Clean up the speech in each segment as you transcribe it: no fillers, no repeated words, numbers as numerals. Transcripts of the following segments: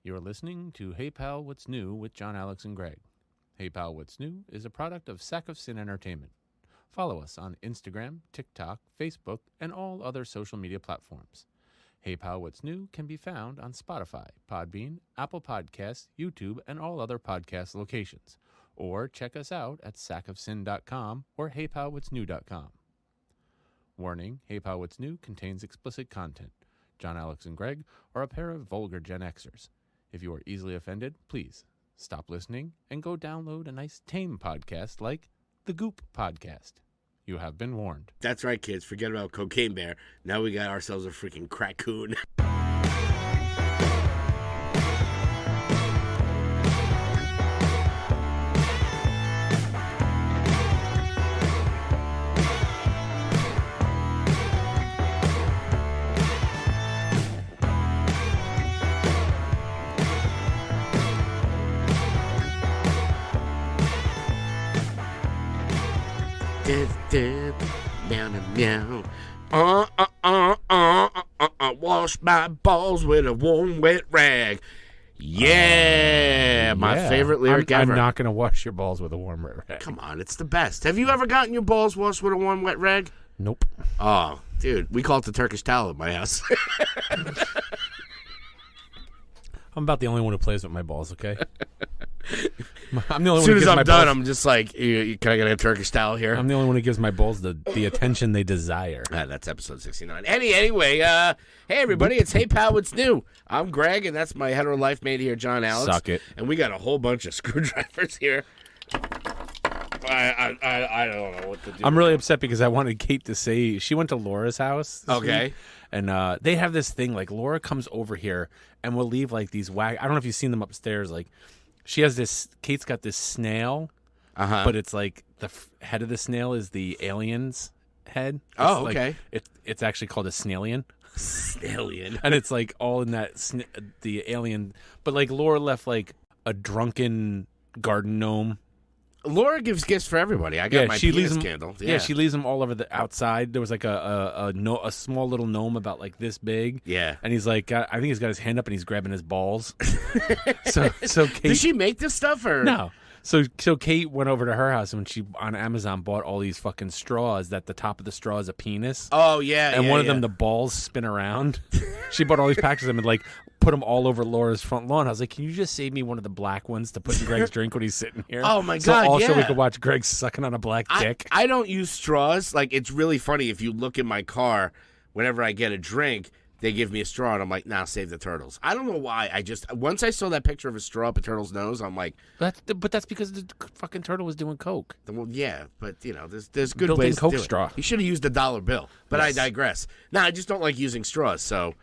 You're listening to Hey Pal, What's New with John, Alex, and Greg. Hey Pal, What's New is a product of Sack of Sin Entertainment. Follow us on Instagram, TikTok, Facebook, and all other social media platforms. Hey Pal, What's New can be found on Spotify, Podbean, Apple Podcasts, YouTube, and all other podcast locations. Or check us out at sackofsin.com or heypalwhatsnew.com. Warning, Hey Pal, What's New contains explicit content. John, Alex, and Greg are a pair of vulgar Gen Xers. If you are easily offended, please stop listening and go download a nice tame podcast like the Goop Podcast. You have been warned. That's right, kids. Forget about Cocaine Bear. Now we got ourselves a freaking Crackoon. Meow, wash my balls with a warm, wet rag. Yeah, my favorite lyric ever. I'm not going to wash your balls with a warm, wet rag. Come on, it's the best. Have you ever gotten your balls washed with a warm, wet rag? Nope. Oh, dude, we call it the Turkish towel at my house. I'm about the only one who plays with my balls, okay? I'm the only as soon one as who I'm gives done, balls, I'm just like, can I get a Turkish towel here? I'm the only one who gives my balls the attention they desire. That's episode 69. Anyway, hey, everybody, it's Hey Pal, What's New? I'm Greg, and that's my hetero life mate here, John Alex. Suck it. And we got a whole bunch of screwdrivers here. I don't know what to do. I'm really upset because I wanted Kate to say she went to Laura's house this week, and they have this thing, like Laura comes over here and will leave like these I don't know if you've seen them upstairs, like she has this, Kate's got this snail, but it's like the head of the snail is the alien's head. Okay. It's actually called a snailian. Snailian. And it's like all in that, the alien, but like Laura left like a drunken garden gnome. Laura gives gifts for everybody. I got my penis candle. Yeah, she leaves them all over the outside. There was like a small little gnome about like this big. Yeah. And he's like, I think he's got his hand up and he's grabbing his balls. so Kate, did she make this stuff or no? So Kate went over to her house and she on Amazon bought all these fucking straws that the top of the straw is a penis. Oh yeah. And one of them, the balls spin around. She bought all these packages of them and like put them all over Laura's front lawn. I was like, can you just save me one of the black ones to put in Greg's drink when he's sitting here? Oh my God! So also we could watch Greg sucking on a black dick. I don't use straws. Like, it's really funny if you look in my car. Whenever I get a drink, they give me a straw, and I'm like, nah, save the turtles. I don't know why. Once I saw that picture of a straw up a turtle's nose, I'm like, but that's because the fucking turtle was doing coke. Well, yeah, but you know, there's good Built-in ways to Coke do straw. It. You should have used a dollar bill, but yes. I digress. No, I just don't like using straws, so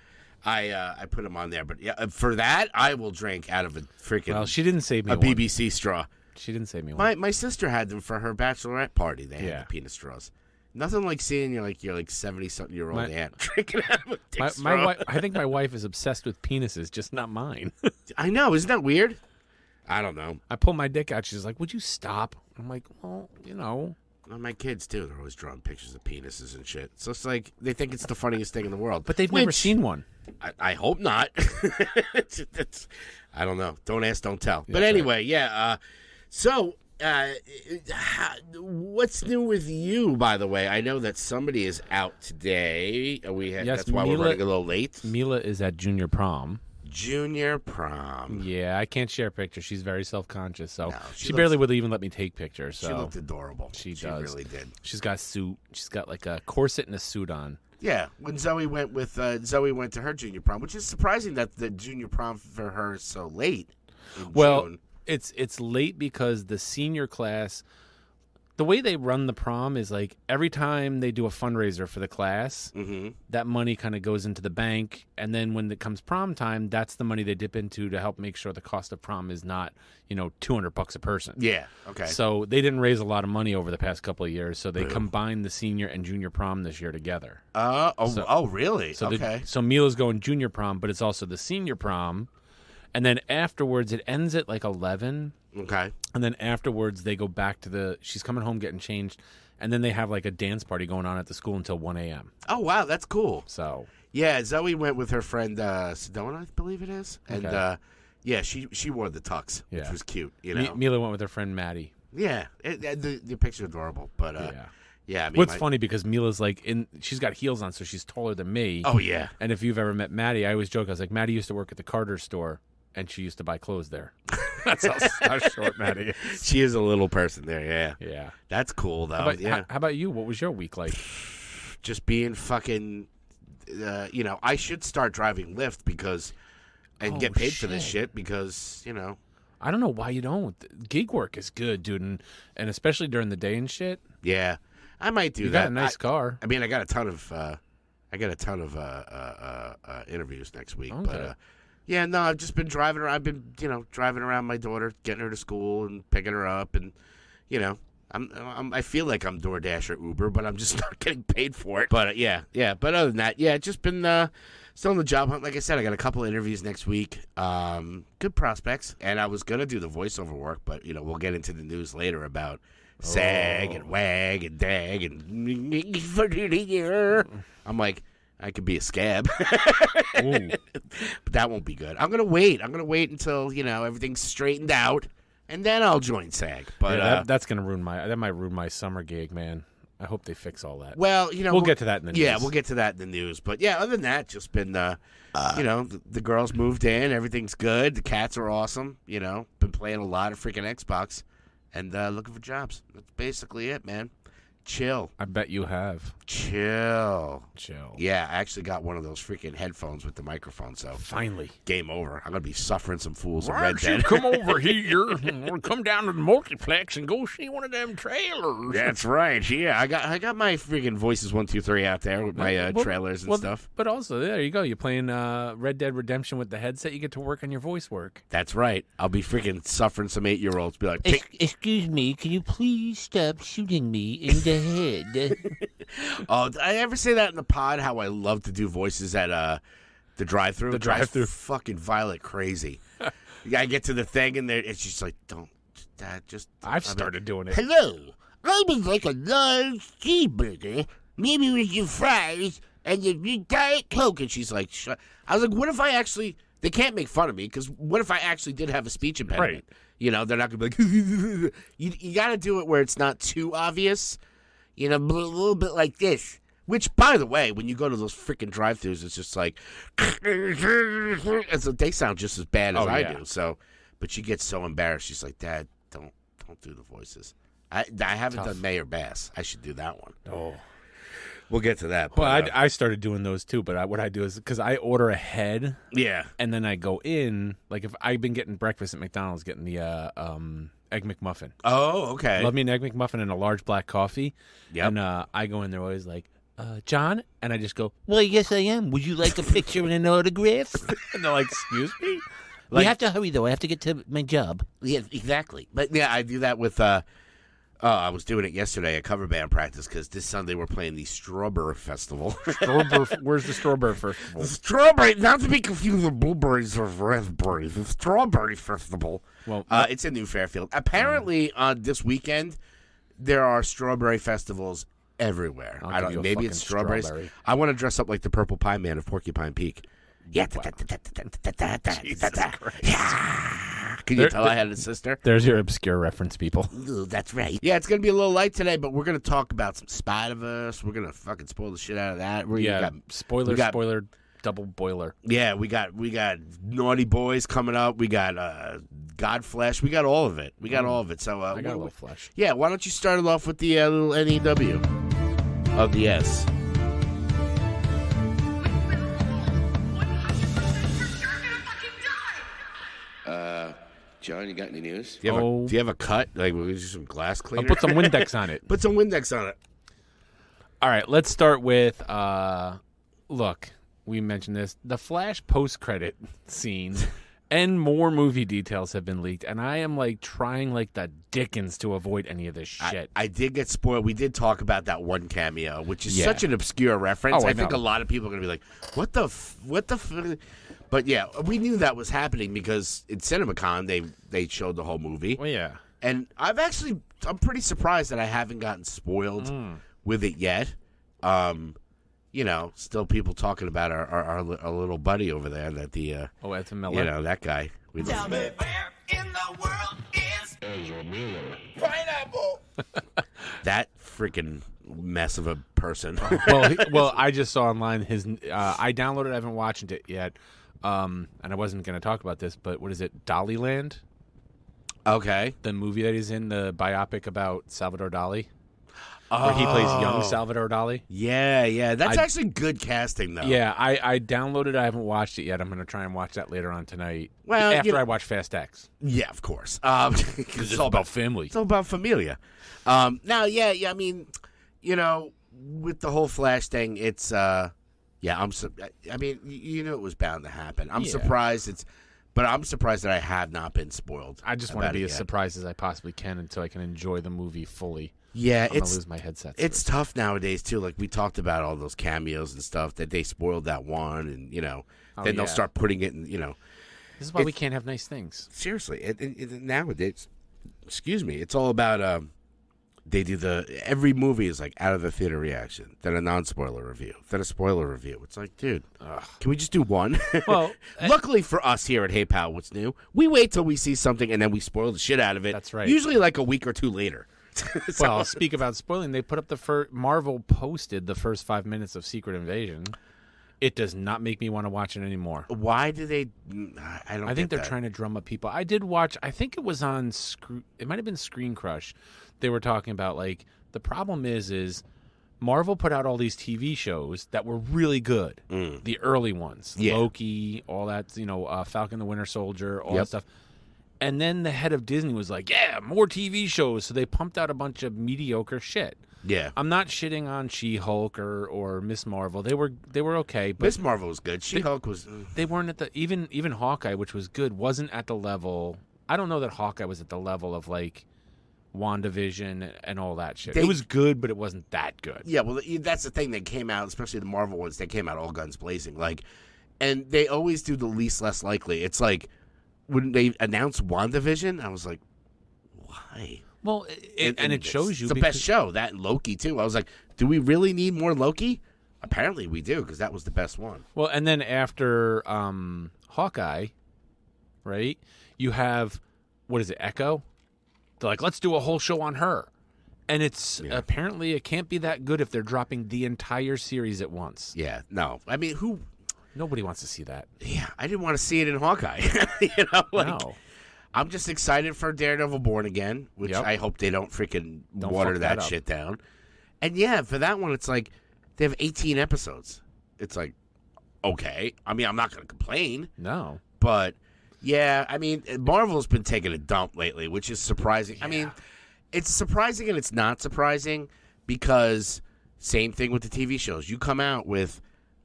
I put them on there. But yeah, for that, I will drink out of a freaking. Well, she didn't save me a one. BBC straw. She didn't save me one. My sister had them for her bachelorette party. They had the penis straws. Nothing like seeing your 70-something-year-old aunt drinking out of a dick straw. My wife, I think my wife is obsessed with penises, just not mine. I know, isn't that weird? I don't know. I pull my dick out. She's like, "Would you stop?" I'm like, "Well, you know." Well, my kids too. They're always drawing pictures of penises and shit. So it's like they think it's the funniest thing in the world. But they've never seen one. I hope not. I don't know. Don't ask, don't tell. But anyway, yeah. So. What's new with you, by the way? I know that somebody is out today. That's why we're running a little late. Mila is at junior prom. Junior prom. Yeah, I can't share pictures. She's very self-conscious, so she barely would even let me take pictures. So. She looked adorable. She really did. She's got a suit. She's got like a corset and a suit on. Yeah, when Zoe went to her junior prom, which is surprising that the junior prom for her is so late in June. It's late because the senior class, the way they run the prom is like every time they do a fundraiser for the class, that money kind of goes into the bank, and then when it comes prom time, that's the money they dip into to help make sure the cost of prom is not, $200 a person. Yeah, okay. So they didn't raise a lot of money over the past couple of years, so they combined the senior and junior prom this year together. Really? Okay. So Mila's going junior prom, but it's also the senior prom. And then afterwards, it ends at like 11. Okay. And then afterwards, they go back to she's coming home getting changed. And then they have like a dance party going on at the school until 1 a.m. Oh, wow. That's cool. So. Yeah, Zoe went with her friend Sedona, I believe it is. And Yeah, she wore the tux, which was cute. You know, Mila went with her friend Maddie. Yeah, the picture's adorable, but yeah. I mean, What's funny because Mila's like she's got heels on, so she's taller than me. Oh yeah. And if you've ever met Maddie, I always joke. I was like, Maddie used to work at the Carter store, and she used to buy clothes there. That's how short Maddie is. She is a little person there. Yeah. Yeah. That's cool though. How about you? What was your week like? Just being fucking. I should start driving Lyft and get paid for this shit because I don't know why you don't. Gig work is good, dude, and especially during the day and shit. Yeah, I might do you that. You got a nice car. I mean, I got a ton of interviews next week, okay. But I've just been driving around. I've been driving around my daughter, getting her to school and picking her up, and I feel like I'm DoorDash or Uber, but I'm just not getting paid for it. But yeah. But other than that, it's just been still on the job hunt. Like I said, I got a couple of interviews next week. Good prospects, and I was gonna do the voiceover work, but we'll get into the news later about SAG and WAG and DAG and I'm like, I could be a scab, but that won't be good. I'm gonna wait until everything's straightened out. And then I'll join SAG. But that's gonna that might ruin my summer gig, man. I hope they fix all that. Well, we'll get to that in the news. Yeah, we'll get to that in the news. But yeah, other than that, just been the girls moved in, everything's good. The cats are awesome. Been playing a lot of freaking Xbox and looking for jobs. That's basically it, man. Chill. I bet you have. Chill. Yeah, I actually got one of those freaking headphones with the microphone, so finally. Game over. I'm going to be suffering some fools in Why Red don't you Dead. come over here and come down to the multiplex and go see one of them trailers. That's right. Yeah, I got my freaking Voices 1, 2, 3 out there with my trailers and stuff. But also, there you go. You're playing Red Dead Redemption with the headset. You get to work on your voice work. That's right. I'll be freaking suffering some 8-year-olds. Be like, excuse me, can you please stop shooting me in the head? Oh, did I ever say that in the pod? How I love to do voices at the drive-through. The drive-through, fucking Violet crazy. I get to the thing and it's just like, don't, Dad, just. I've started doing it. Hello, I would like a large cheeseburger, maybe with your fries and your Diet Coke. And she's like, shut. I was like, what if I actually? They can't make fun of me because what if I actually did have a speech impediment? Right. They're not gonna be like. You got to do it where it's not too obvious. A little bit like this. Which, by the way, when you go to those freaking drive-thrus, it's just like, they sound just as bad as I do. So, but she gets so embarrassed. She's like, Dad, don't do the voices. I haven't done Mayor Bass. I should do that one. Oh, we'll get to that. Well, I started doing those too. But what I do is because I order ahead. Yeah, and then I go in. Like if I've been getting breakfast at McDonald's, getting the Egg McMuffin. Oh, okay. Love me an Egg McMuffin and a large black coffee. Yep. And I go in there always like, John? And I just go, well, yes, I am. Would you like a picture and an autograph? And they're like, excuse me? We have to hurry, though. I have to get to my job. Yeah, exactly. But, yeah, I do that with, I was doing it yesterday at cover band practice because this Sunday we're playing the Strawberry Festival. Where's the Strawberry Festival? The Strawberry, not to be confused with blueberries or raspberries. The Strawberry Festival. Well, it's in New Fairfield. Apparently, this weekend, there are strawberry festivals everywhere. I don't know. Maybe it's strawberries. Strawberry. I want to dress up like the Purple Pie Man of Porcupine Peak. Yeah. Jesus Christ. Yeah. Can you tell I had a sister? There's your obscure reference, people. Ooh, that's right. Yeah, it's going to be a little light today, but we're going to talk about some Spider-Verse. We're going to fucking spoil the shit out of that. Spoiler, double boiler. Yeah, we got Naughty Boys coming up. We got Godflesh. We got all of it. So I got a little flesh. Yeah, why don't you start it off with the little NEW of the S. John, you got any news? Do you have a cut? Like, we just some glass cleaner? I'll put some Windex on it. Put some Windex on it. All right, let's start with, look, we mentioned this. The Flash post-credit scene and more movie details have been leaked, and I am, like, trying like the dickens to avoid any of this shit. I did get spoiled. We did talk about that one cameo, which is such an obscure reference. I think a lot of people are going to be like, what the But yeah, we knew that was happening because in CinemaCon they showed the whole movie. Well, yeah. And I'm pretty surprised that I haven't gotten spoiled with it yet. still people talking about our little buddy over there that the Ezra Miller. that guy. Tell me where in the world is Ezra Miller? Pineapple. That freaking mess of a person. well, I just saw online his. I downloaded. I haven't watched it yet, and I wasn't going to talk about this, but what is it? Dollyland, Okay. the movie that he's in, the biopic about Salvador Dali, where he plays young Salvador Dali. Yeah. That's actually good casting, though. Yeah, I downloaded it. I haven't watched it yet. I'm going to try and watch that later on tonight. Well, after I watch Fast X. Yeah, of course. It's all about family. It's all about familia. Now, yeah. I mean, with the whole Flash thing, it's I mean, it was bound to happen. I'm surprised but I'm surprised that I have not been spoiled. I just want to be as surprised as I possibly can until I can enjoy the movie fully. Yeah, I'm gonna lose my headset. It's tough nowadays too. Like we talked about all those cameos and stuff that they spoiled that one, and then they'll start putting it in. This is why we can't have nice things. Seriously, nowadays, excuse me, it's all about they do every movie is like out of the theater reaction, then a non-spoiler review, then a spoiler review. It's like, dude, can we just do one? Well, luckily for us here at Hey Pal, What's New? We wait till we see something and then we spoil the shit out of it. That's right. Usually like a week or two later. Well, speak about spoiling. They put up Marvel posted the first 5 minutes of Secret Invasion. It does not make me want to watch it anymore. Why do they? I think they're trying to drum up people. I did watch. I think it was on. It might have been Screen Crush. They were talking about like the problem is Marvel put out all these TV shows that were really good. The early ones, Loki, all that. Falcon the Winter Soldier, all that stuff. And then the head of Disney was like, yeah, more TV shows. So they pumped out a bunch of mediocre shit. Yeah. I'm not shitting on She-Hulk or Miss Marvel. They were okay. But Miss Marvel was good. She-Hulk was... They weren't at the... Even Hawkeye, which was good, wasn't at the level... I don't know that Hawkeye was at the level of, like, WandaVision and all that shit. It was good, but it wasn't that good. Yeah, well, that's the thing. They came out, especially the Marvel ones, they came out all guns blazing. Like, and they always do the least less likely. It's like... When they announced WandaVision, I was like, why? Well, it shows you. It's the best show. That and Loki, too. I was like, do we really need more Loki? Apparently we do, because that was the best one. Well, and then after Hawkeye, right, you have, what is it, Echo? They're like, let's do a whole show on her. And apparently it can't be that good if they're dropping the entire series at once. Yeah, no. I mean, who... Nobody wants to see that. Yeah, I didn't want to see it in Hawkeye. No. I'm just excited for Daredevil Born Again, which I hope they don't freaking water that shit down. And yeah, for that one, it's like they have 18 episodes. It's like, okay. I mean, I'm not going to complain. No. But yeah, I mean, Marvel's been taking a dump lately, which is surprising. Yeah. I mean, it's surprising and it's not surprising because same thing with the TV shows. You come out with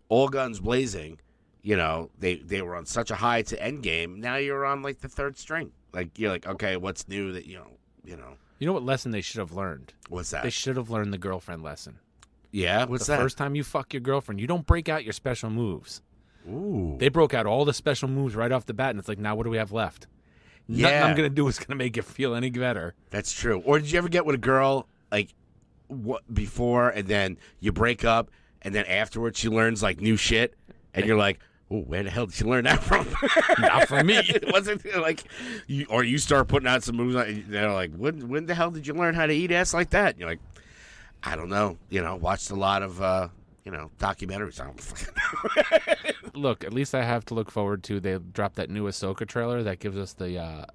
all guns blazing, they were on such a high to Endgame. Now you're on like the third string. Like you're like, okay, what's new that you know? You know what lesson they should have learned? What's that? They should have learned the girlfriend lesson. Yeah, what's that? The first time you fuck your girlfriend, you don't break out your special moves. Ooh. They broke out all the special moves right off the bat, and it's like, now what do we have left? Yeah. Nothing I'm gonna do is gonna make it feel any better. That's true. Or did you ever get with a girl like before, and then you break up? And then afterwards, she learns like new shit, and you're like, "Oh, where the hell did she learn that from?" Not from me. It wasn't like, you start putting out some moves. And they're like, "When the hell did you learn how to eat ass like that?" And you're like, "I don't know." Watched a lot of documentaries. I don't fucking know. Look, at least I have to look forward to. They dropped that new Ahsoka trailer that gives us the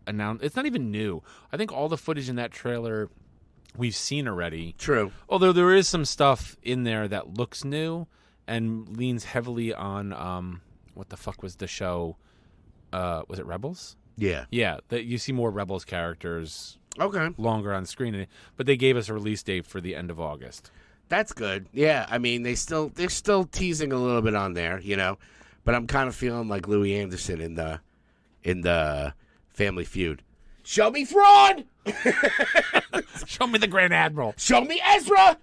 It's not even new. I think all the footage in that trailer we've seen already. True. Although there is some stuff in there that looks new and leans heavily on what the fuck was the show? Was it Rebels? Yeah. Yeah, that you see more Rebels characters longer on screen, but they gave us a release date for the end of August. That's good. Yeah, I mean they're still teasing a little bit on there, but I'm kind of feeling like Louis Anderson in the Family Feud. Show me Thrawn! Show me the Grand Admiral. Show me Ezra!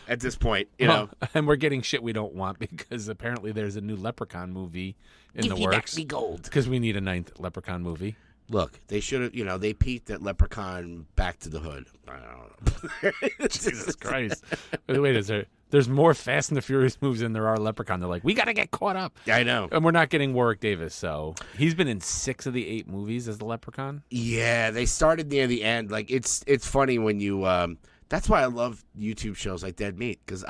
At this point, And we're getting shit we don't want because apparently there's a new Leprechaun movie in the works. Give me gold. Because we need a 9th Leprechaun movie. Look, they should have, they peaked at Leprechaun Back to the Hood. I don't know. Jesus Christ. Wait, is there There's more Fast and the Furious movies than there are Leprechaun. They're like, we got to get caught up. I know. And we're not getting Warwick Davis, so he's been in 6 of the 8 movies as the Leprechaun. Yeah, they started near the end. Like it's funny when you. That's why I love YouTube shows like Dead Meat, because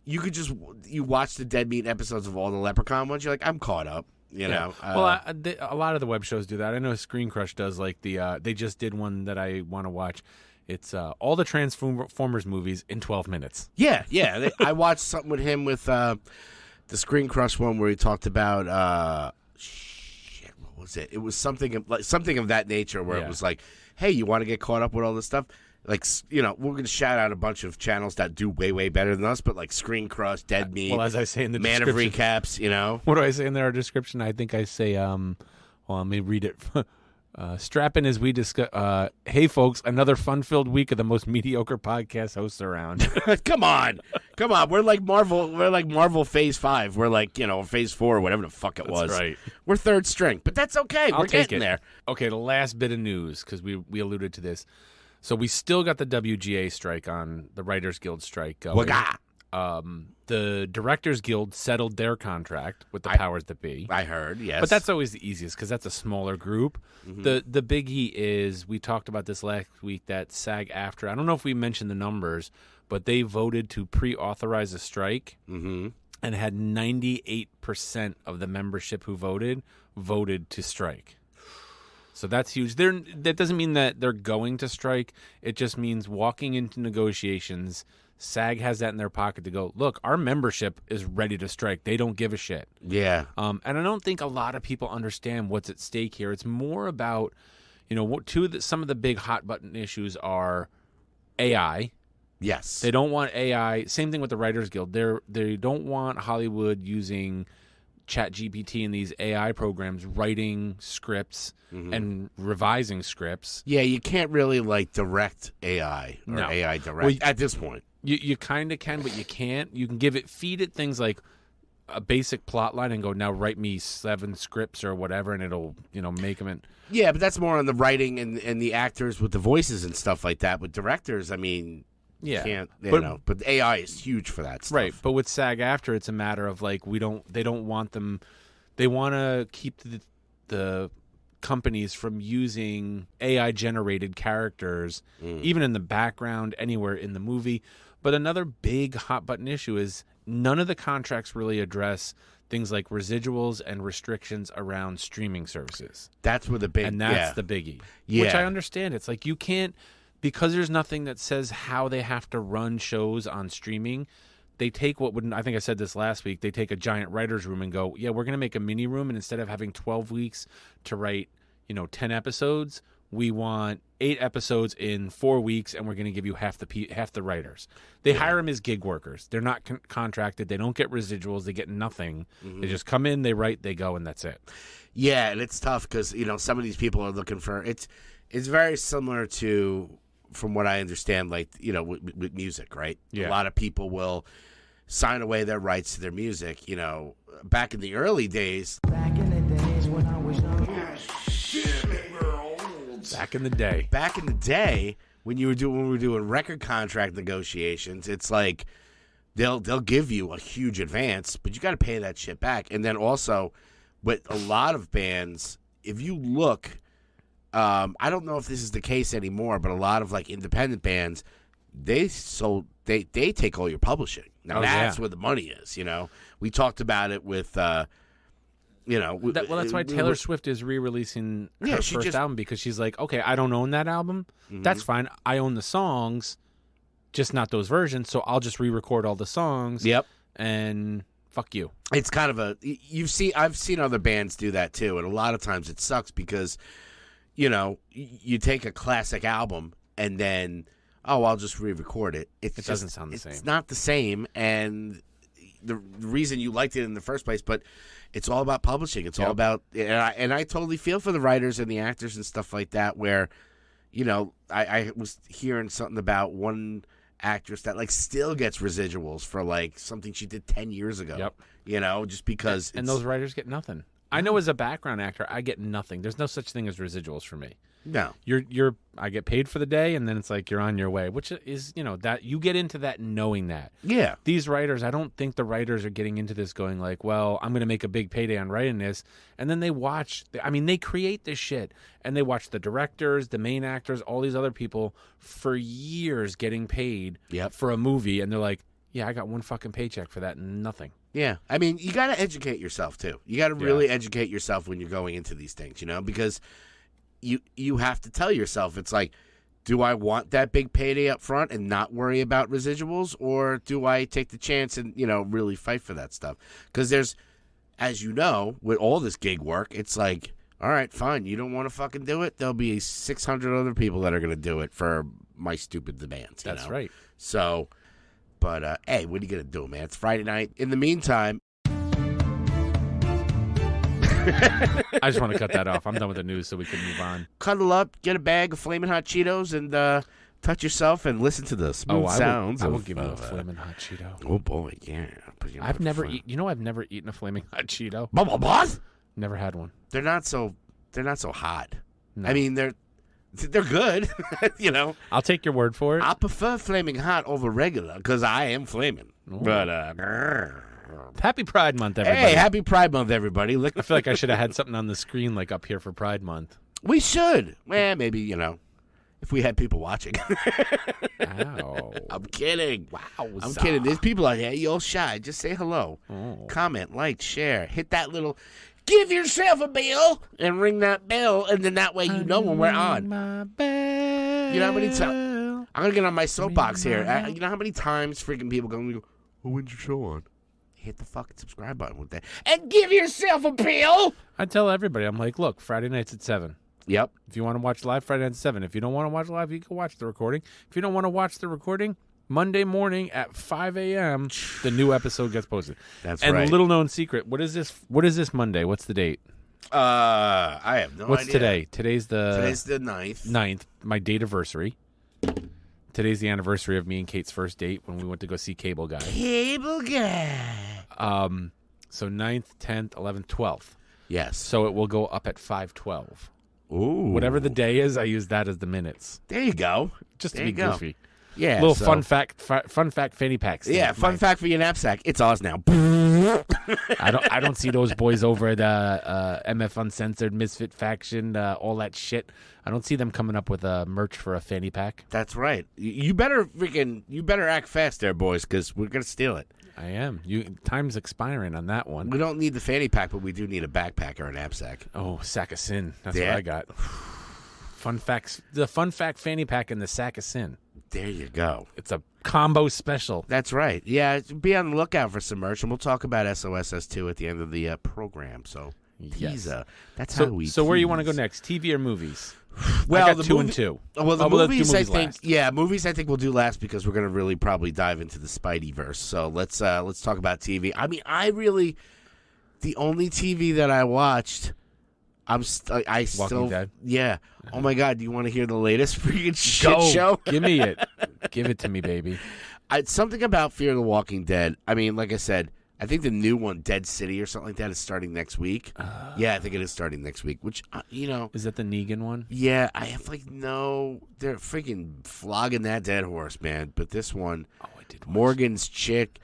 you could just watch the Dead Meat episodes of all the Leprechaun ones. You're like, I'm caught up. You know. Well, a lot of the web shows do that. I know Screen Crush does. Like they just did one that I want to watch. It's all the Transformers movies in 12 minutes. Yeah. I watched something with him with the Screen Crush one where he talked about what was it? It was something of that nature where it was like, hey, you want to get caught up with all this stuff? Like, you know, we're going to shout out a bunch of channels that do way, way better than us, but like Screen Crush, Dead Meat. Well, as I say in the Man of Recaps, you know. What do I say in their description? I think I say, well, let me read it. Strap in as we discuss. Hey, folks, another fun-filled week of the most mediocre podcast hosts around. Come on. We're like Marvel. We're like Marvel Phase 5. We're like, you know, Phase 4 or whatever the fuck it was. Right. We're third string, but that's okay. We're getting there. Okay, the last bit of news, because we alluded to this. So we still got the WGA strike on, the Writers Guild strike going. The Directors Guild settled their contract with the powers that be. I heard, yes. But that's always the easiest because that's a smaller group. Mm-hmm. The biggie is, we talked about this last week, that SAG-AFTRA, I don't know if we mentioned the numbers, but they voted to pre-authorize a strike and had 98% of the membership who voted to strike. So that's huge. That doesn't mean that they're going to strike. It just means walking into negotiations, SAG has that in their pocket to go, look, our membership is ready to strike. They don't give a shit. Yeah. And I don't think a lot of people understand what's at stake here. It's more about, you know, some of the big hot button issues are AI. Yes. They don't want AI. Same thing with the Writers Guild. They don't want Hollywood using ChatGPT and these AI programs writing scripts and revising scripts. Yeah, you can't really like direct AI or AI direct at this point. You kind of can, but you can't. You can feed it things like a basic plot line and go, now write me 7 scripts or whatever, and it'll, you know, make them in. Yeah, but that's more on the writing and the actors with the voices and stuff like that. With directors, I mean, yeah, can't, but AI is huge for that stuff. Right, but with SAG-AFTRA, it's a matter of like they don't want them. They want to keep the companies from using AI generated characters, even in the background, anywhere in the movie. But another big hot button issue is none of the contracts really address things like residuals and restrictions around streaming services. That's where the big, and that's the biggie. Yeah. Which I understand. It's like you can't, because there's nothing that says how they have to run shows on streaming. They take I think I said this last week, they take a giant writer's room and go, yeah, we're going to make a mini room, and instead of having 12 weeks to write, 10 episodes, we want 8 episodes in 4 weeks, and we're going to give you half the writers. They hire them as gig workers. They're not contracted. They don't get residuals. They get nothing. They just come in, they write, they go, and that's it. Yeah, and it's tough because, some of these people are looking for, it's very similar to, from what I understand, like, with music, right? Yeah. A lot of people will sign away their rights to their music, back in the early days. Back in the days when I was young. Back in the day. Back in the day, when we were doing record contract negotiations, it's like they'll give you a huge advance, but you got to pay that shit back. And then also, with a lot of bands, if you look, I don't know if this is the case anymore, but a lot of like independent bands, they take all your publishing. Now that's where the money is. We talked about it with. That's why Taylor Swift is re-releasing her first album, because she's like, okay, I don't own that album. That's fine. I own the songs, just not those versions. So I'll just re-record all the songs. Yep. And fuck you. It's kind of I've seen other bands do that too, and a lot of times it sucks because, you take a classic album and then, I'll just re-record it. It doesn't sound the same. It's not the same, and the reason you liked it in the first place, but it's all about publishing. It's all about, and I totally feel for the writers and the actors and stuff like that, where, I was hearing something about one actress that like still gets residuals for like something she did 10 years ago. Just because. And those writers get nothing. I know as a background actor, I get nothing. There's no such thing as residuals for me. No. I get paid for the day, and then it's like you're on your way, which is, that you get into that knowing that. Yeah. These writers, I don't think the writers are getting into this going like, well, I'm going to make a big payday on writing this. And then they they create this shit, and they watch the directors, the main actors, all these other people for years getting paid for a movie. And they're like, yeah, I got one fucking paycheck for that and nothing. Yeah. I mean, you got to educate yourself, too. You got to really educate yourself when you're going into these things, because you have to tell yourself, it's like, do I want that big payday up front and not worry about residuals, or do I take the chance and, really fight for that stuff? Because there's, as you know, with all this gig work, it's like, all right, fine, you don't want to fucking do it? There'll be 600 other people that are going to do it for my stupid demands. That's right. So, but, hey, what are you going to do, man? It's Friday night. In the meantime, I just want to cut that off. I'm done with the news so we can move on. Cuddle up, get a bag of Flamin' Hot Cheetos, and touch yourself and listen to the smooth sounds. I will give you a Flamin' Hot Cheeto. Oh, boy, yeah. I've never eaten a Flaming Hot Cheeto. What? Never had one. They're not so hot. No. I mean, they're good, I'll take your word for it. I prefer Flaming Hot over regular because I am flaming. Ooh. But Happy Pride Month, everybody. hey, happy Pride Month, everybody. I feel like I should have had something on the screen like up here for Pride Month. We should. Well, maybe, if we had people watching. Ow. I'm kidding. Wow. I'm kidding. There's people out here. You're shy. Just say hello. Oh. Comment, like, share. Hit that little, give yourself a bell and ring that bell, and then that way you know when we're on. My bell. You know how many times? I'm going to get on my soapbox here. You know how many times freaking people go, oh, when's your show on? Hit the fucking subscribe button with that. And give yourself a bell. I tell everybody, I'm like, look, Friday nights at 7. Yep. If you want to watch live, Friday night at 7. If you don't want to watch live, you can watch the recording. If you don't want to watch the recording, Monday morning at 5 a.m., the new episode gets posted. That's and right. And little known secret, what is this Monday? What's the date? I have no idea. What's today? Today's the 9th. 9th, my date anniversary. Today's the anniversary of me and Kate's first date when we went to go see Cable Guy. Cable Guy. So 9th, 10th, 11th, 12th. Yes. So it will go up at 5:12. Ooh. Whatever the day is, I use that as the minutes. There you go. Just there to be goofy. Yeah. Little fun fact fanny packs. Yeah, fun fact for your knapsack. It's ours now. I don't see those boys over at MF Uncensored, Misfit Faction, all that shit. I don't see them coming up with a merch for a fanny pack. That's right. You better act fast there, boys, because we're gonna steal it. I am. Time's expiring on that one. We don't need the fanny pack, but we do need a backpack or a knapsack. Oh, sack of sin. That's Yeah. what I got. Fun facts. The fun fact fanny pack and the sack of sin. There you go. It's a combo special. That's right. Yeah, be on the lookout for some merch, and we'll talk about SOSS2 at the end of the program. So, teaser. That's how we. So where you want to go next? TV or movies? Well, I got the 2 movie, and 2. Well, the let's do movies I think. last. Yeah, movies I think we'll do last because we're going to really probably dive into the Spideyverse. So let's talk about TV. I mean, the only TV that I watched. Walking Dead? Yeah. Oh my God! Do you want to hear the latest freaking shit show? Give me it. Give it to me, baby. Something about Fear the Walking Dead. I mean, like I said, I think the new one, Dead City or something like that, is starting next week. Yeah, I think it is starting next week. Which is that the Negan one? Yeah, I have they're freaking flogging that dead horse, man. But this one, I did. Morgan's chick,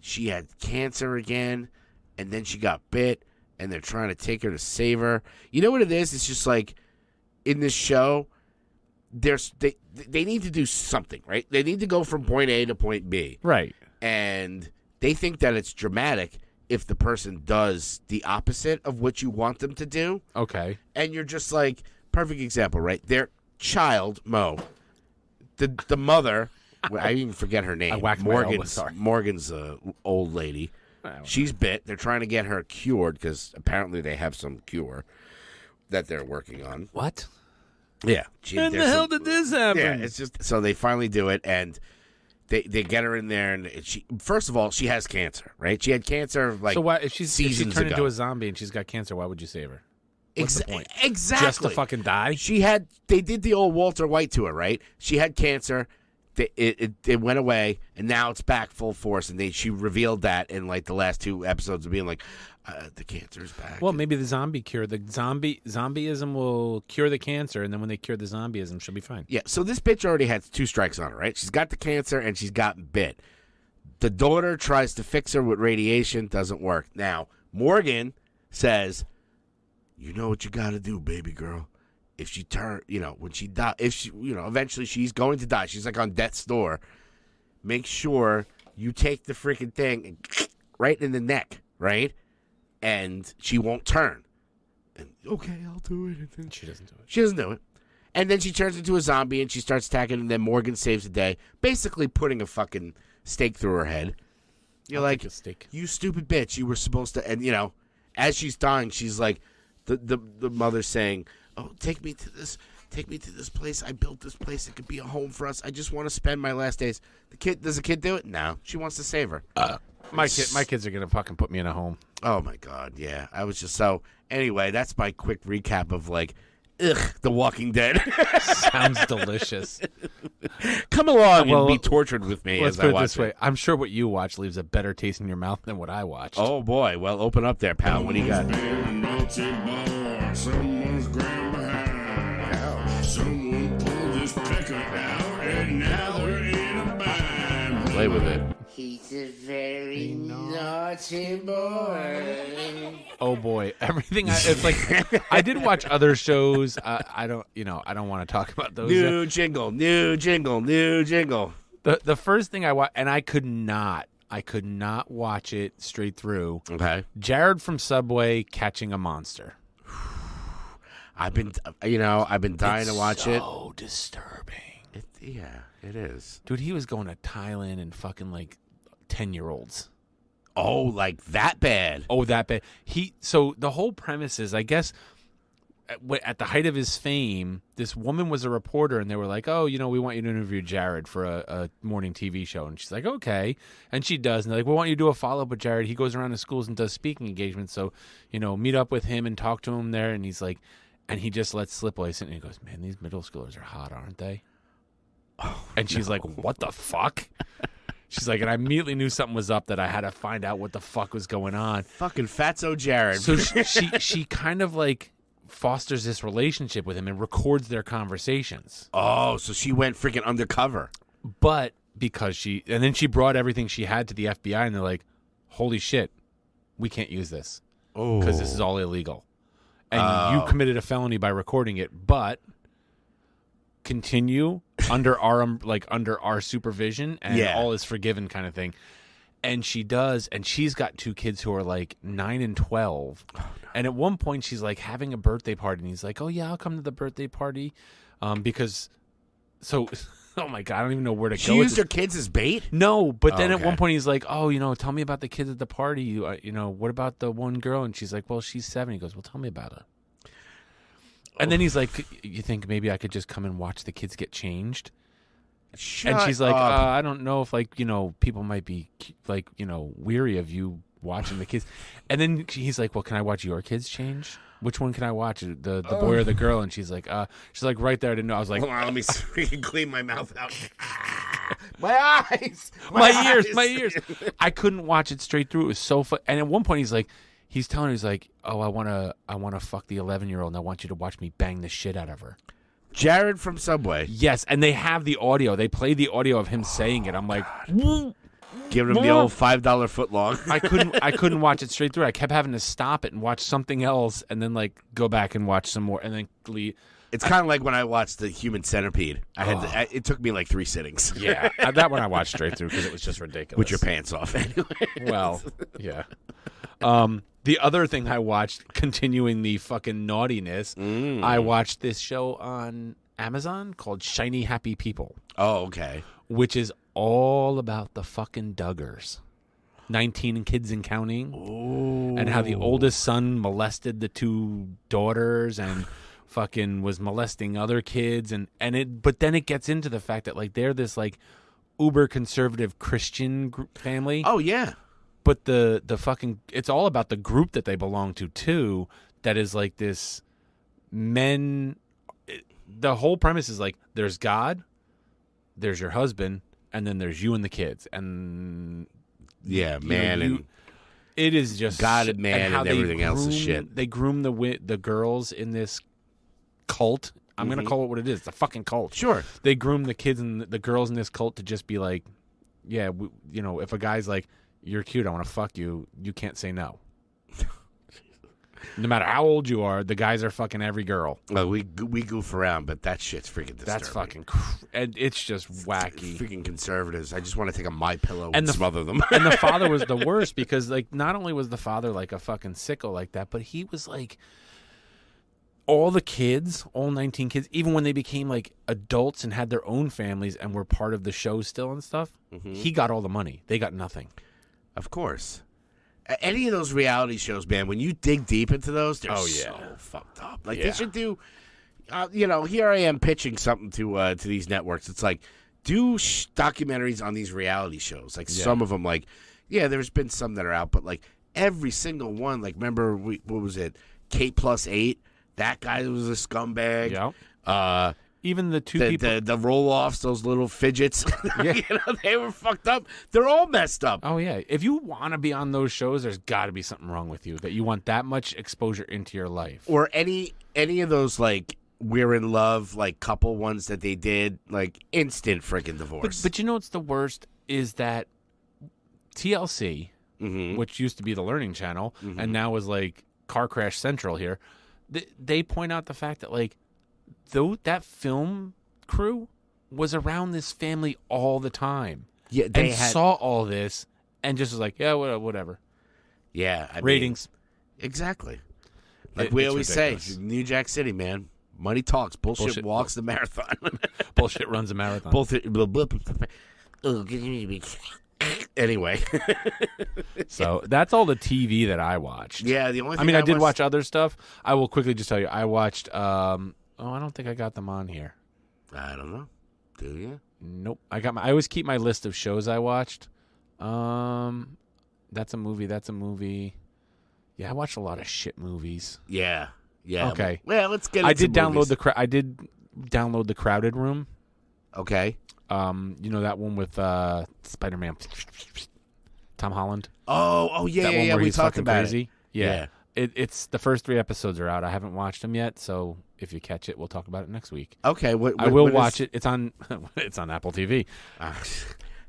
she had cancer again, and then she got bit. And they're trying to take her to save her. You know what it is? It's just like in this show, they need to do something, right? They need to go from point A to point B. Right. And they think that it's dramatic if the person does the opposite of what you want them to do. Okay. And you're just like, perfect example, right? Their child, Mo, the mother, I even forget her name. I whacked my elbow, sorry. Morgan's old lady. She's bit. They're trying to get her cured because apparently they have some cure that they're working on. What? Yeah. When the hell did this happen? Yeah, it's just so they finally do it, and they get her in there, and she first of all she has cancer, right? She had cancer so why if she turned ago. into a zombie and she's got cancer, why would you save her? What's the point? Exactly. Just to fucking die? They did the old Walter White to her, right? She had cancer. it went away, and now it's back full force. And she revealed that in like the last 2 episodes of being like, the cancer's back. Well, maybe the zombie cure. The zombieism will cure the cancer, and then when they cure the zombieism, she'll be fine. Yeah, so this bitch already had 2 strikes on her, right? She's got the cancer, and she's gotten bit. The daughter tries to fix her with radiation, doesn't work. Now, Morgan says, you know what you got to do, baby girl. If she when she die, eventually she's going to die. She's like on death's door. Make sure you take the freaking thing and right in the neck, right? And she won't turn. And okay, I'll do it. And then She doesn't do it. she doesn't do it. And then she turns into a zombie and she starts attacking. And then Morgan saves the day, basically putting a fucking stake through her head. You're I'll like, take a steak. you stupid bitch. You were supposed to. And as she's dying, she's like, the mother's saying, oh, take me to this place. I built this place. It could be a home for us. I just want to spend my last days. Does the kid do it? No. She wants to save her. My kids are gonna fucking put me in a home. Oh my God, yeah. I was just anyway, that's my quick recap of like, The Walking Dead. Sounds delicious. Come along and be tortured with me Let's as put I it watch this way. I'm sure what you watch leaves a better taste in your mouth than what I watched. Oh boy, well open up there, pal. What do you got? Someone's grabbed my hand. Someone pulled his pecker out, and now they're in a bind. Play with it. He's a very naughty boy. Oh boy, everything. It's like I did watch other shows. I don't want to talk about those. New jingle. The first thing I watched, and I could not watch it straight through. Okay. Jared from Subway catching a monster. I've been dying to watch it. So disturbing. It is. Dude, he was going to Thailand and fucking like 10-year-olds. Oh, like that bad. Oh, that bad. So the whole premise is, I guess, at the height of his fame, this woman was a reporter, and they were like, "Oh, we want you to interview Jared for a morning TV show." And she's like, "Okay," and she does. And they're like, "We want you to do a follow up with Jared. He goes around to schools and does speaking engagements. So, meet up with him and talk to him there." And he's like, and he just lets slip away, and he goes, "Man, these middle schoolers are hot, aren't they?" And she's like, "What the fuck?" She's like, and I immediately knew something was up, that I had to find out what the fuck was going on. Fucking Fatso Jared. So she kind of like fosters this relationship with him and records their conversations. Oh, so she went freaking undercover. But then she brought everything she had to the FBI, and they're like, "Holy shit, we can't use this because this is all illegal, and you committed a felony by recording it, but continue under our supervision, and all is forgiven," kind of thing. And she does, and she's got 2 kids who are like 9 and 12. Oh, no. And at one point she's like having a birthday party, and he's like, "Oh yeah, I'll come to the birthday party," because oh my God, I don't even know where to go. She used her kids as bait? No, but then at one point he's like, "Oh, tell me about the kids at the party. What about the one girl?" And she's like, "Well, she's 7." He goes, "Well, tell me about her." And then he's like, "You think maybe I could just come and watch the kids get changed?" And she's like, "I don't know if people might be weary of you watching the kids." And then he's like, "Well, can I watch your kids change? Which one can I watch? The boy or the girl?" And she's like, "Right there." I didn't know. I was like, hold on, let me freaking clean my mouth out. My eyes, my ears. I couldn't watch it straight through. It was so fun. And at one point he's telling her, he's like, "Oh, I wanna fuck the 11-year-old, and I want you to watch me bang the shit out of her." Jared from Subway. Yes, and they have the audio. They play the audio of him saying it. I'm like, giving him the old $5 footlong. I couldn't watch it straight through. I kept having to stop it and watch something else, and then like go back and watch some more, and then leave. It's kind of like when I watched The Human Centipede. It took me like 3 sittings. Yeah, that one I watched straight through because it was just ridiculous. With your pants off, anyway. Well, yeah. The other thing I watched, continuing the fucking naughtiness, I watched this show on Amazon called Shiny Happy People. Oh, okay. Which is all about the fucking Duggars. 19 kids and counting. Ooh. And how the oldest son molested the 2 daughters and fucking was molesting other kids. But then it gets into the fact that like they're this like uber conservative Christian family. Oh, yeah. But the fucking, it's all about the group that they belong to too. That is like this men. The whole premise is like there's God, there's your husband, and then there's you and the kids, and Yeah, you know, man, and it is just God, man, how and they everything else is groom- shit. They groom the girls in this cult. I'm gonna call it what it is. It's a fucking cult. sure. They groom the kids and the girls in this cult to just be like, yeah, you know, if a guy's like, you're cute, I want to fuck you, you can't say no. No matter how old you are, the guys are fucking every girl. Well, we goof around, but that shit's freaking disturbing. That's fucking, and it's just wacky. Freaking conservatives. I just want to take a My Pillow and the- smother them. And the father was the worst because, like, not only was the father like a fucking sicko like that, but he was like, all the kids, all 19 kids, even when they became like adults and had their own families and were part of the show still and stuff, he got all the money. They got nothing. Of course. Any of those reality shows, man, when you dig deep into those, they're Oh, yeah. so fucked up. Like, Yeah. they should do, you know, here I am pitching something to these networks. It's like, do documentaries on these reality shows. Like, some of them, like, yeah, there's been some that are out, but, like, every single one, like, remember, what was it, Kate Plus 8? That guy was a scumbag. Yeah. Even the two people. The roll-offs, those little fidgets, you know, they were fucked up. They're all messed up. Oh, yeah. If you want to be on those shows, there's got to be something wrong with you, that you want that much exposure into your life. Or any of those, like, we're in love, like, couple ones that they did, like, instant freaking divorce. But you know what's the worst is that TLC, which used to be the Learning Channel, and now is like Car Crash Central here, they point out the fact that, like, though that film crew was around this family all the time. Yeah, and saw all this and just was like, yeah, whatever. Yeah, I mean, Ratings. exactly. Like we it's always ridiculous. say, New Jack City, man. Money talks, bullshit walks the marathon. Bullshit runs a marathon. Bullshit. Anyway, So that's all the TV that I watched. yeah. The only thing I mean, I did watch other stuff. I will quickly just tell you, I watched. I don't think I got them on here. I don't know. Do you? Nope. I always keep my list of shows I watched. That's a movie. Yeah, I watched a lot of shit movies. Yeah. Yeah. Okay. Well, let's get. I into did download movies. I did download the Crowded Room. Okay. You know that one with Spider-Man, Tom Holland. Oh, yeah, That one yeah. where We he's talked fucking about crazy. it. Yeah. It's the first 3 episodes are out. I haven't watched them yet, so if you catch it, we'll talk about it next week. Okay. I will watch it. It's on it's on Apple TV.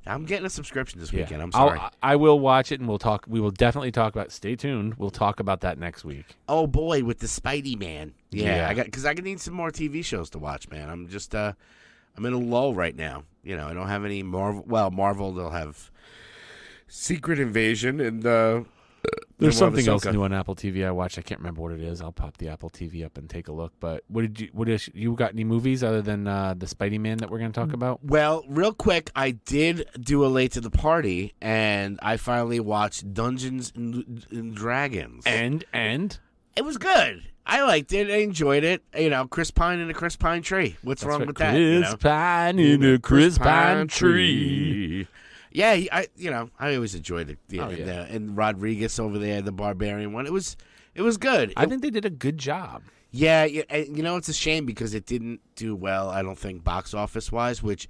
I'm getting a subscription this Yeah. weekend. I'm sorry. I will watch it, and we will definitely talk about. Stay tuned. We'll talk about that next week. Oh boy, with the Spidey Man. Yeah. Yeah. I need some more TV shows to watch, man. I'm just I'm in a lull right now. You know, I don't have any Marvel. Well, Marvel, they'll have Secret Invasion and There's we'll have something else Ahsoka. new on Apple TV I watched. I can't remember what it is. I'll pop the Apple TV up and take a look. But you got any movies other than the Spidey Man that we're going to talk about? Well, real quick, I did do a late to the party, and I finally watched Dungeons and Dragons. And It was good. I liked it. I enjoyed it. You know, Chris Pine in a Chris Pine tree. What's wrong with that? You Chris know? Pine in a Chris Pine tree. tree. Yeah, I always enjoyed it. Oh, yeah. And Rodriguez over there, the barbarian one. It was good. I think they did a good job. Yeah, and you know, it's a shame because it didn't do well, I don't think, box office wise, which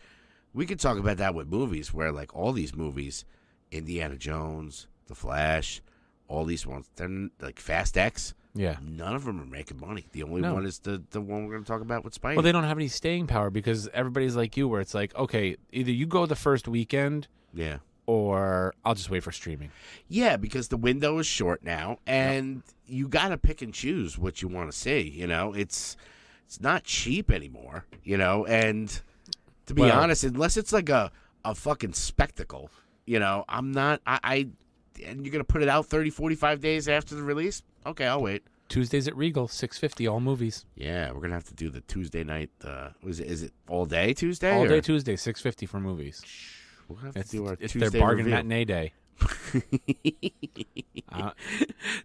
we could talk about that with movies, where like all these movies, Indiana Jones, The Flash, all these ones, they're like Fast X. Yeah. None of them are making money. The only No. one is the one we're going to talk about with Spidey. Well, they don't have any staying power because everybody's like you, where it's like, okay, either you go the first weekend yeah. or I'll just wait for streaming. Yeah, because the window is short now, and you got to pick and choose what you want to see. You know, it's not cheap anymore. You know, and to be honest, unless it's like a fucking spectacle, you know, I'm not. And you're gonna put it out 30, 45 days after the release. Okay, I'll wait. Tuesdays at Regal, 6:50, all movies. Yeah, we're gonna have to do the Tuesday night. Is it all day Tuesday? All or? day Tuesday, 6:50 for movies. We're gonna have It's to do our their Tuesday bargain review. matinee day. I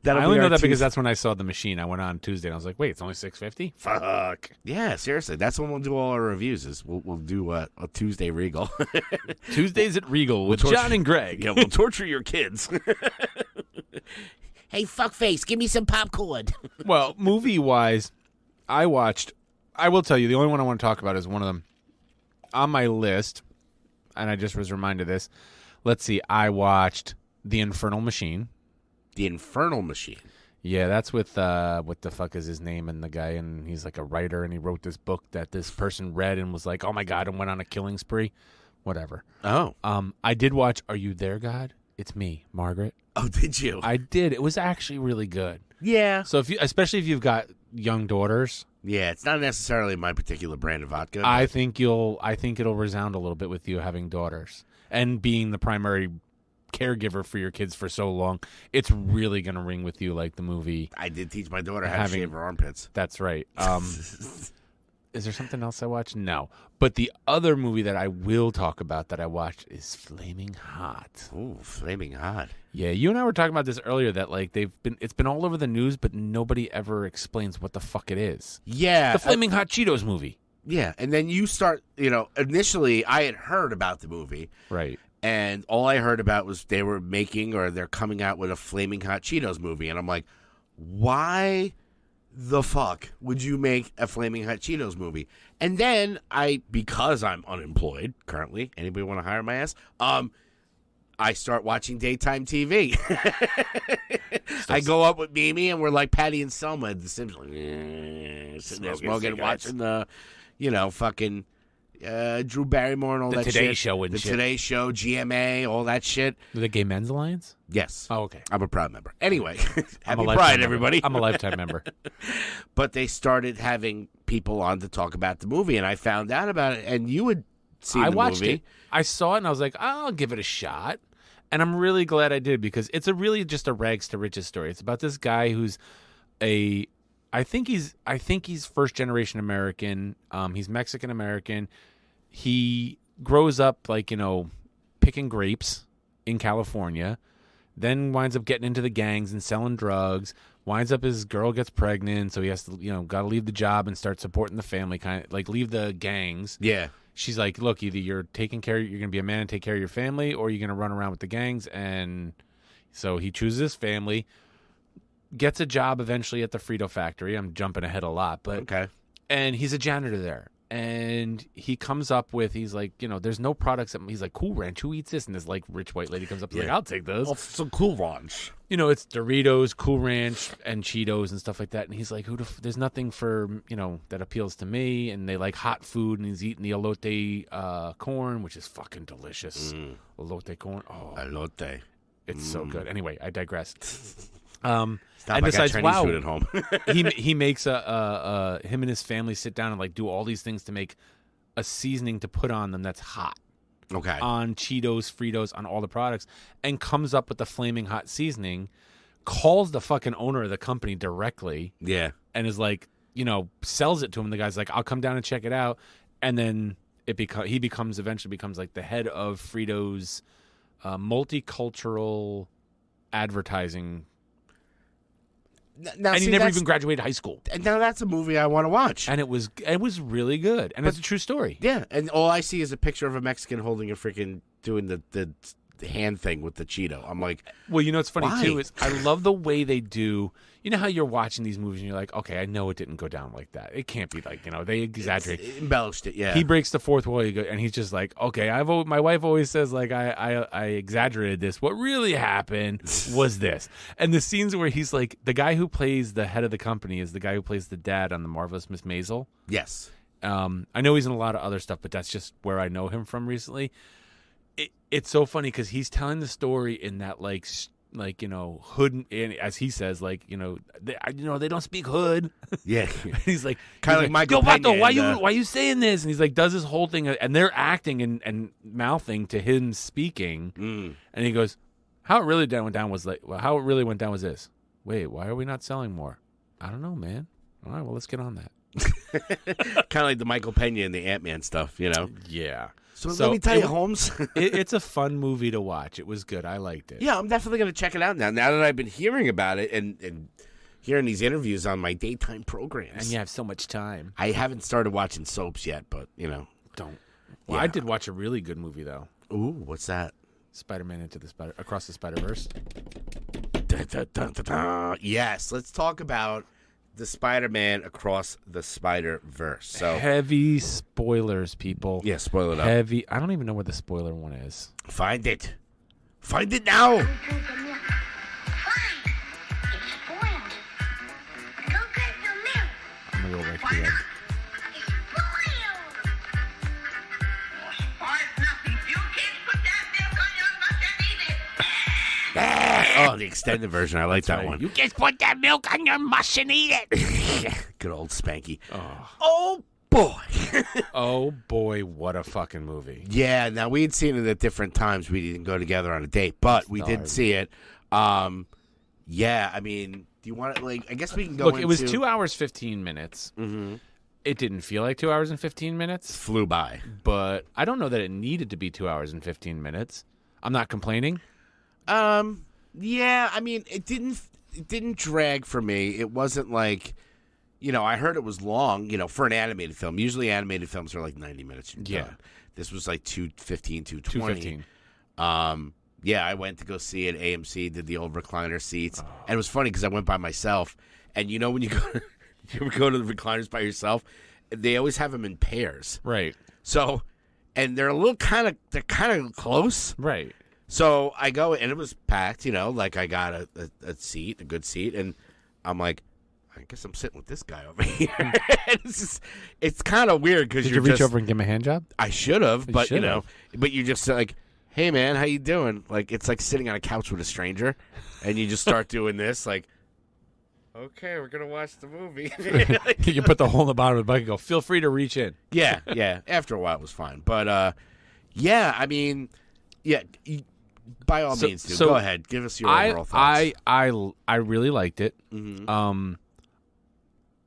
That'll only be know our that because Tuesday- that's when I saw the machine. I went on Tuesday and I was like, wait, it's only 6:50? Fuck. Yeah, seriously, that's when we'll do all our reviews. Is we'll do a Tuesday Regal. Tuesdays at Regal with torture- John and Greg. Yeah, we'll torture your kids. Hey, fuckface, give me some popcorn. Well, movie-wise, I will tell you, the only one I want to talk about is one of them. on my list, and I just was reminded of this. Let's see. I watched The Infernal Machine. The Infernal Machine. Yeah, that's with what the fuck is his name? And the guy, and he's like a writer, and he wrote this book that this person read and was like, "Oh my god!" and went on a killing spree. Whatever. Oh. I did watch Are You There, God? It's me, Margaret. Oh, did you? I did. It was actually really good. Yeah. So especially if you've got young daughters, Yeah, it's not necessarily my particular brand of vodka. I think it'll resound a little bit with you having daughters and being the primary caregiver for your kids for so long. It's really going to ring with you like the movie. I did teach my daughter how to shave her armpits. That's right. Is there something else I watched? No. But the other movie that I will talk about that I watched is Flaming Hot. Ooh, Flaming Hot. Yeah, you and I were talking about this earlier that like it's been all over the news, but nobody ever explains what the fuck it is. Yeah. The Flaming Hot Cheetos movie. Yeah, and then you start, initially I had heard about the movie. Right. And all I heard about was they were making or they're coming out with a Flaming Hot Cheetos movie. And I'm like, why the fuck would you make a Flaming Hot Cheetos movie? And then because I'm unemployed currently, anybody want to hire my ass? I start watching daytime TV. I go up with Mimi and we're like Patty and Selma at The Simpsons. Sitting there smoking, watching the, fucking Drew Barrymore and all that shit. The Today Show and the shit. Today Show, GMA, all that shit. The Gay Men's Alliance? Yes. Oh, okay. I'm a proud member. Anyway, I'm happy a Pride, member. everybody. I'm a lifetime member. But they started having people on to talk about the movie, and I found out about it, and you had seen the watched movie. it. I saw it, and I was like, I'll give it a shot. And I'm really glad I did because it's really just a rags to riches story. It's about this guy who's I think he's first generation American. He's Mexican American. He grows up picking grapes in California, then winds up getting into the gangs and selling drugs. Winds up his girl gets pregnant, so he has to got to leave the job and start supporting the family, kind of like leave the gangs. Yeah. She's like, look, either you're taking care, you're going to be a man and take care of your family, or you're going to run around with the gangs. And so he chooses his family, gets a job eventually at the Frito factory. I'm jumping ahead a lot, but Okay. and he's a janitor there. And he comes up with, he's like, there's no products. He's like, Cool Ranch, who eats this? And this rich white lady comes up, like, I'll take those. Some Cool Ranch. It's Doritos, Cool Ranch, and Cheetos and stuff like that. And he's like, there's nothing for, that appeals to me. And they like hot food. And he's eating the elote corn, which is fucking delicious. Elote corn. Oh, Elote. it's so good. Anyway, I digress. Stop, and I got decides, Chinese wow, food at home. he makes him and his family sit down and do all these things to make a seasoning to put on them that's hot. Okay. On Cheetos, Fritos, on all the products, and comes up with the Flaming Hot seasoning, calls the fucking owner of the company directly, Yeah. and is like, sells it to him. The guy's like, I'll come down and check it out. And then he eventually becomes like the head of Frito's multicultural advertising. Now, And he never even graduated high school. Now that's a movie I want to watch. And it was really good. And it's a true story. Yeah, and all I see is a picture of a Mexican holding a freaking doing the hand thing with the Cheeto. I'm like, Well, what's funny Why? too is I love the way they do. You know how you're watching these movies and you're like, okay, I know it didn't go down like that. It can't be they exaggerate. embellished it. Yeah. He breaks the fourth wall, and he's just like, okay, my wife always says I exaggerated this. What really happened was this. And the scenes where he's like, the guy who plays the head of the company is the guy who plays the dad on The Marvelous Miss Maisel. Yes. I know he's in a lot of other stuff, but that's just where I know him from recently. It's so funny because he's telling the story in that hood, and as he says, they don't speak hood. Yeah. He's like, Kinda like Michael Yo, Vato, Peña why you saying this? And he's like, does this whole thing, and they're acting and mouthing to him speaking, and he goes, how it really went down was this. Wait, why are we not selling more? I don't know, man. All right, well, let's get on that. Kind of like the Michael Peña and the Ant-Man stuff, Yeah. So let me tell you, Holmes. It's a fun movie to watch. It was good. I liked it. Yeah, I'm definitely going to check it out now. Now that I've been hearing about it and hearing these interviews on my daytime programs. And you have so much time. I haven't started watching soaps yet, but, Don't. Well, Yeah. I did watch a really good movie, though. Ooh, what's that? Spider-Man Across the Spider-Verse. Yes, let's talk about the Spider-Man across the Spider-Verse. So Heavy spoilers, people. yeah, spoil it up. Heavy. I don't even know where the spoiler one is. Find it. Find it now. Fine. It's spoiled. Go get the milk. I'm gonna go right Why to not? it. It's spoiled. Spoiled nothing. You kids put that milk on your mush and eat it. Oh, the extended version. I like that right. one. You just put that milk on your mush and eat it. Good old Spanky. Oh boy. Oh boy, what a fucking movie. Yeah, now we had seen it at different times. We didn't go together on a date, but we did see it. Yeah, I mean, do you want to, like, I guess we can go Look, into... it was 2 hours, 15 minutes. Mm-hmm. It didn't feel like 2 hours and 15 minutes, Flew by. but I don't know that it needed to be 2 hours and 15 minutes. I'm not complaining. Yeah, I mean, it didn't drag for me. It wasn't like, I heard it was long, for an animated film. Usually animated films are like 90 minutes. You're done. This was like 2:15, 2:20. 2:15. Yeah, I went to go see it. AMC did the old recliner seats, and it was funny because I went by myself. And when you go to the recliners by yourself, they always have them in pairs. Right. So, and they're kind of close. Right. So I go, and it was packed. Like I got a good seat, and I'm like, I guess I'm sitting with this guy over here. It's kind of weird because Did you're you reach just, over and give him a hand job? I should have, but should've. but you're just like, hey man, how you doing? Like it's like sitting on a couch with a stranger, and you just start doing this, like, okay, we're gonna watch the movie. You put the hole in the bottom of the bucket and go, feel free to reach in. Yeah. After a while, it was fine, but yeah, I mean, yeah. By all means, dude. Go ahead. Give us your overall thoughts. I really liked it. Mm-hmm.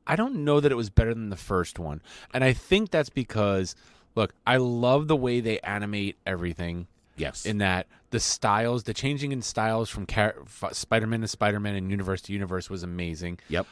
I don't know that it was better than the first one, and I think that's because, look, I love the way they animate everything. Yes. In that the styles, the changing in styles from Spider-Man to Spider-Man and universe to universe was amazing. Yep.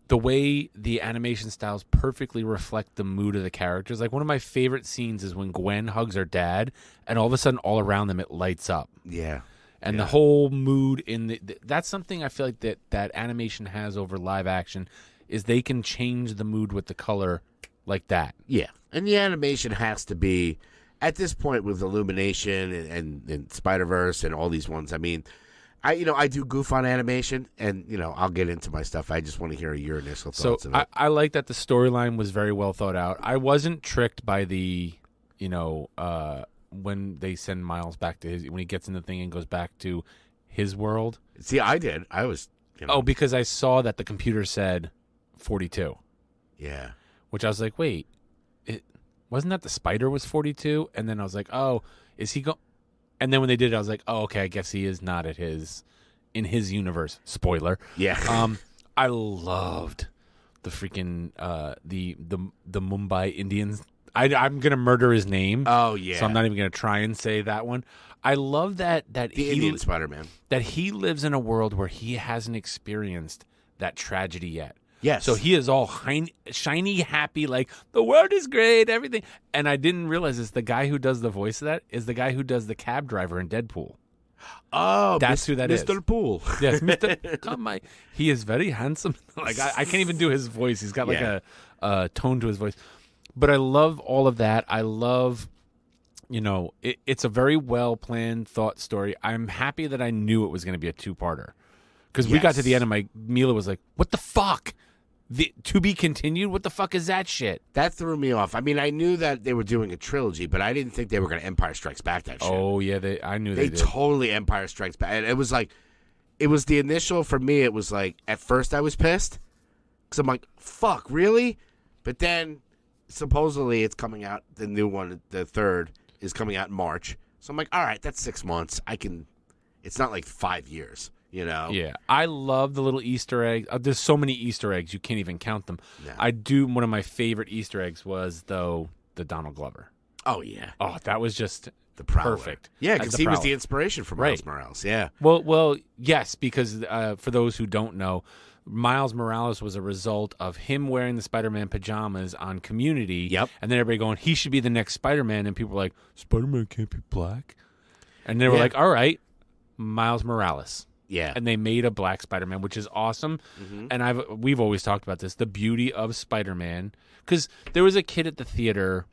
The way the animation styles perfectly reflect the mood of the characters. Like one of my favorite scenes is when Gwen hugs her dad, and all of a sudden, all around them, it lights up. Yeah. And the whole mood in that's something I feel like that animation has over live action is they can change the mood with the color like that. Yeah. And the animation has to be, at this point with Illumination and Spider-Verse and all these ones, I mean, I do goof on animation, and I'll get into my stuff. I just want to hear your initial thoughts of it. I like that the storyline was very well thought out. I wasn't tricked by the, when they send Miles back to when he gets in the thing and goes back to his world. See, I did. I was. Oh, because I saw that the computer said 42. Yeah. Which I was like, wait, wasn't that the spider was 42? And then I was like, oh, is he go? And then when they did it, I was like, oh, okay, I guess he is not in his universe. Spoiler. Yeah. I loved the freaking the Mumbai Indians. I'm gonna murder his name. Oh yeah. So I'm not even gonna try and say that one. I love that the Indian Spider-Man. That he lives in a world where he hasn't experienced that tragedy yet. Yes. So he is all shiny, happy, like, the world is great, everything. And I didn't realize this. The guy who does the voice of that is the guy who does the cab driver in Deadpool. Oh, that's who that is. Mr. Poole. Yes, Mr. Come on. He is very handsome. Like I can't even do his voice. He's got like a tone to his voice. But I love all of that. I love, it's a very well-planned thought story. I'm happy that I knew it was going to be a two-parter. Because we got to the end and Mila was like, what the fuck? To be continued? What the fuck is that shit? That threw me off. I mean, I knew that they were doing a trilogy, but I didn't think they were going to Empire Strikes Back that shit. Oh, yeah, I knew they did. Totally Empire Strikes Back. And it was like, it was the initial, for me, it was like, at first I was pissed. Because I'm like, fuck, really? But then, supposedly, it's coming out, the new one, the third, is coming out in March. So I'm like, all right, that's 6 months. It's not like 5 years. Yeah, I love the little Easter eggs. There's so many Easter eggs, you can't even count them. No. One of my favorite Easter eggs was, though, the Donald Glover. Oh, yeah. Oh, that was just the Prowler. Perfect. Yeah, because he was the Prowler. inspiration for Miles Morales. Yeah. Well, yes, because for those who don't know, Miles Morales was a result of him wearing the Spider-Man pajamas on Community. Yep. And then everybody going, he should be the next Spider-Man. And people were like, Spider-Man can't be black. And they were like, all right, Miles Morales. Yeah. And they made a black Spider-Man, which is awesome. And we've always talked about this, the beauty of Spider-Man. Because there was a kid at the theater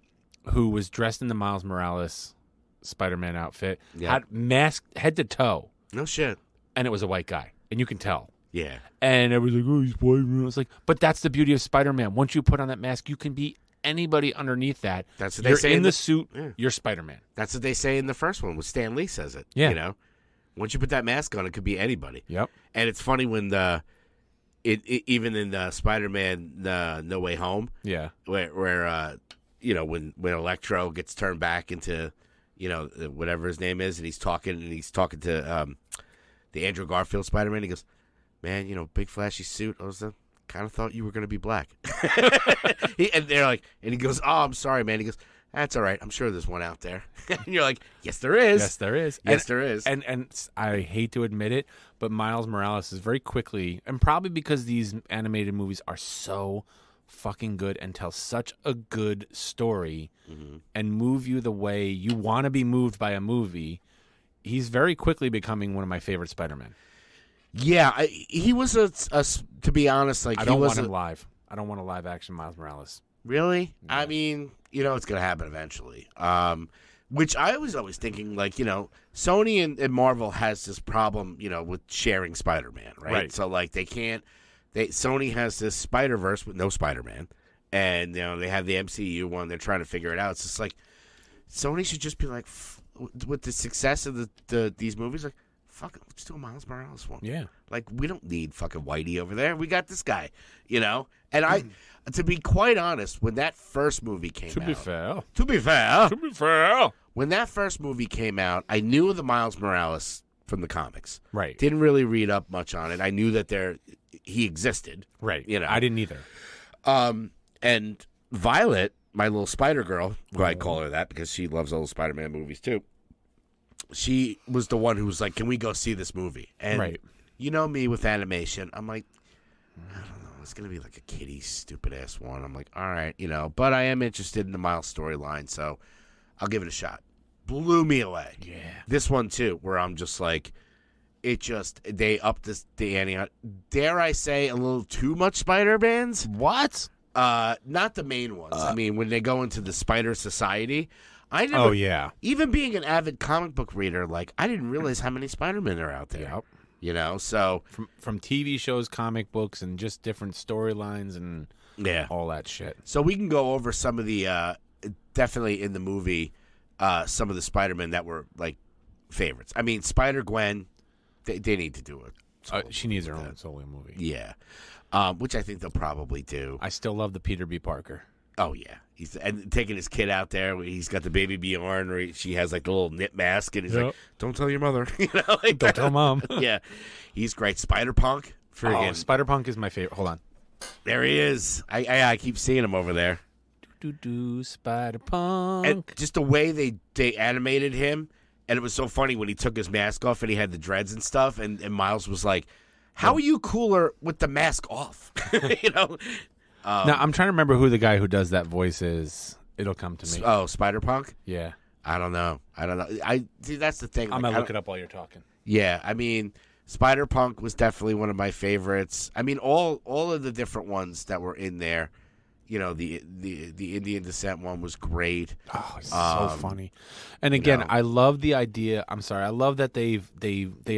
who was dressed in the Miles Morales Spider-Man outfit, had masked head to toe. No shit. And it was a white guy. And you can tell. Yeah. And everyone's like, oh, he's Spider-Man. It's like, but that's the beauty of Spider-Man. Once you put on that mask, you can be anybody underneath that. That's what you're they say in the suit. Yeah. You're Spider-Man. That's what they say in the first one. When Stan Lee says it. Yeah. You know, once you put that mask on, it could be anybody. Yep. And it's funny when even in the Spider-Man No Way Home. Yeah. Where you know, when Electro gets turned back into, you know, whatever his name is, and he's talking to the Andrew Garfield Spider-Man. He goes, man, you know, big flashy suit. I was kind of thought you were going to be black. And they're like, and he goes, oh, I'm sorry, man. He goes, that's all right. I'm sure there's one out there. And you're like, yes, there is. Yes, there is. Yes, there is. And I hate to admit it, but Miles Morales is very quickly, and probably because these animated movies are so fucking good and tell such a good story and move you the way you want to be moved by a movie, he's very quickly becoming one of my favorite Spider-Man. Yeah, he was to be honest, like I don't want him live. I don't want a live action Miles Morales. Really? Yeah. I mean, you know, it's going to happen eventually. Which I was always thinking, like, you know, Sony and Marvel has this problem, you know, with sharing Spider-Man, right? So, like, Sony has this Spider-Verse with no Spider-Man, and, you know, they have the MCU one. They're trying to figure it out. It's just like, Sony should just be like, with the success of these movies, like, fuck it, let's do a Miles Morales one. Yeah. Like, we don't need fucking Whitey over there. We got this guy, you know? And to be quite honest, when that first movie came out. To be fair. When that first movie came out, I knew of the Miles Morales from the comics. Right. Didn't really read up much on it. I knew that he existed. Right. You know? I didn't either. And Violet, my little Spider Girl, who I call her that because she loves all the Spider-Man movies too. She was the one who was like, can we go see this movie? And you know me with animation. I'm like, I don't know. It's going to be like a kiddie, stupid-ass one. I'm like, all right, you know. But I am interested in the Miles storyline, so I'll give it a shot. Blew me away. Yeah. This one, too, where I'm just like, they upped the ante on. Dare I say a little too much Spider-Mans? What? Not the main ones. I mean, when they go into the Spider Society, I never. Oh yeah. Even being an avid comic book reader, like I didn't realize how many Spider-Men are out there. Yep. You know, so from TV shows, comic books, and just different storylines and all that shit. So we can go over some of the definitely in the movie, some of the Spider-Men that were like favorites. I mean, Spider-Gwen, they need to do it. She needs her own solo movie. Yeah. Which I think they'll probably do. I still love the Peter B. Parker. Oh yeah, and taking his kid out there. He's got the baby Bjorn, where she has like the little knit mask, and he's like, "Don't tell your mother," you know. Like, don't tell mom. Yeah, he's great. Spider-Punk. Spider-Punk is my favorite. Hold on, there he is. I keep seeing him over there. Spider-Punk. And just the way they animated him, and it was so funny when he took his mask off and he had the dreads and stuff, and Miles was like, "How are you cooler with the mask off?" You know. Now, I'm trying to remember who the guy who does that voice is. It'll come to me. Oh, Spider-Punk? Yeah. I don't know. I see, that's the thing. I'm going to look it up while you're talking. Yeah, I mean, Spider-Punk was definitely one of my favorites. I mean, all of the different ones that were in there, you know, the Indian Descent one was great. Oh, it's so funny. And again, I love the idea. I'm sorry. I love that they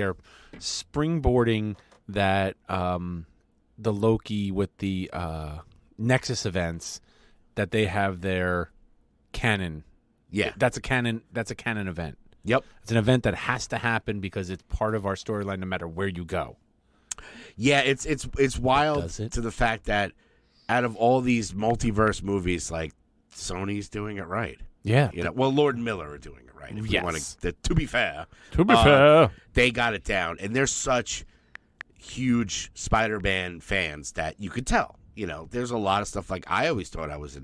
are springboarding that the Loki with the Nexus events, that they have their canon. Yeah. That's a canon event. Yep. It's an event that has to happen because it's part of our storyline no matter where you go. Yeah, it's wild to the fact that out of all these multiverse movies, like Sony's doing it right. Yeah. You know, well, Lord and Miller are doing it right. If you want to be fair. To be fair. They got it down. And they're such huge Spider-Man fans that you could tell. You know, there's a lot of stuff. Like, I always thought I was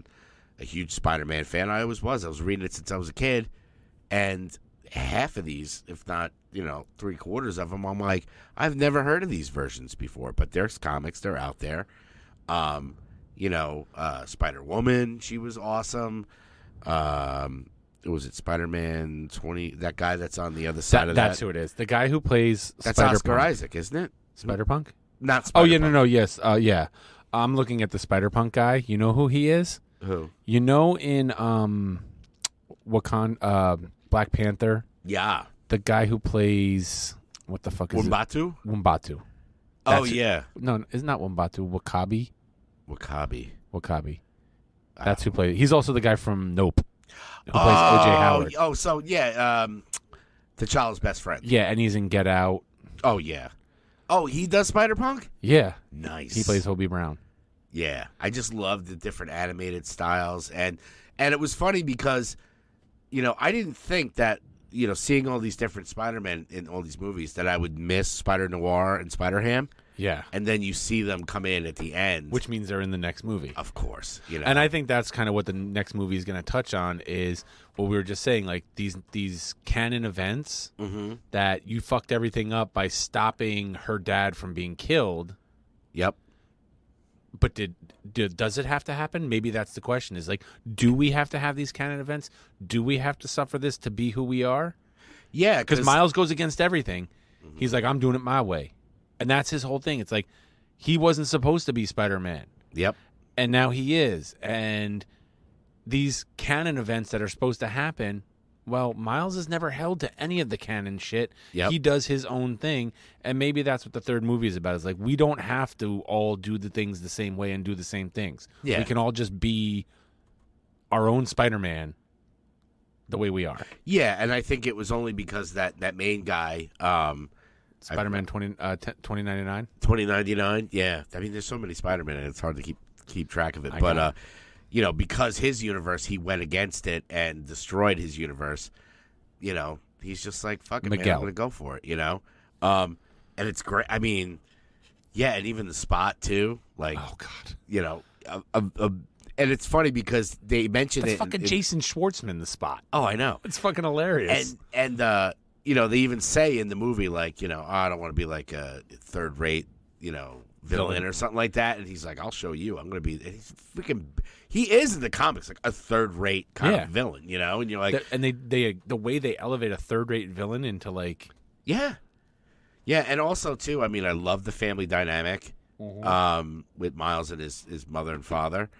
a huge Spider-Man fan. I always was. I was reading it since I was a kid. And half of these, if not, you know, 3/4 of them, I'm like, I've never heard of these versions before. But there's comics. They're out there. You know, Spider-Woman, she was awesome. was it Spider-Man 20? That guy that's on the other side of that. That's who it is. The guy who plays That's Spider-Punk. Oscar Isaac, isn't it? Spider-Punk? Not Oh, Spider-Punk. yeah, no, yes. Yeah. I'm looking at the Spider-Punk guy. You know who he is? Who? You know in Black Panther, Yeah. the guy who plays... What the fuck is Wombatu? it? Wombatu. Oh, That's- yeah. No, it's not Wombatu. Wakabi. Wakabi. That's who plays. He's also the guy from Nope. Who plays O.J. Howard. Oh, so, yeah, T'Challa's best friend. Yeah, and he's in Get Out. Oh, yeah. Oh, he does Spider-Punk? Yeah. Nice. He plays Hobie Brown. Yeah. I just love the different animated styles. And it was funny because, I didn't think that, seeing all these different Spider-Men in all these movies, that I would miss Spider-Noir and Spider-Ham. Yeah. And then you see them come in at the end. Which means they're in the next movie. Of course. And I think that's kind of what the next movie is going to touch on is what we were just saying, like these canon events that you fucked everything up by stopping her dad from being killed. Yep. But does it have to happen? Maybe that's the question is like, do we have to have these canon events? Do we have to suffer this to be who we are? Yeah. Because Miles goes against everything. He's like, I'm doing it my way. And that's his whole thing. It's like he wasn't supposed to be Spider-Man. Yep. And now he is. And these canon events that are supposed to happen, well, Miles is never held to any of the canon shit. Yep. He does his own thing. And maybe that's what the third movie is about. It's like we don't have to all do the things the same way and do the same things. Yeah. We can all just be our own Spider-Man the way we are. Yeah, and I think it was only because that main guy, Spider-Man 2099. 2099. Yeah, I mean, there's so many Spider-Man, and it's hard to keep track of it. I But know. because his universe, he went against it and destroyed his universe. He's just like, fuck it, man, Miguel. I'm gonna go for it. And it's great. I mean, yeah, and even the Spot too. Like, Oh, God. and it's funny because they mentioned That's it. fucking Jason Schwartzman, the Spot. Oh, I know. It's fucking hilarious. And they even say in the movie, like, oh, I don't want to be like a third-rate, villain or something like that. And he's like, I'll show you. I'm going to be. And he is in the comics like a third-rate kind of villain, And you're like, And they the way they elevate a third-rate villain into like, yeah, and also too, I mean, I love the family dynamic with Miles and his mother and father.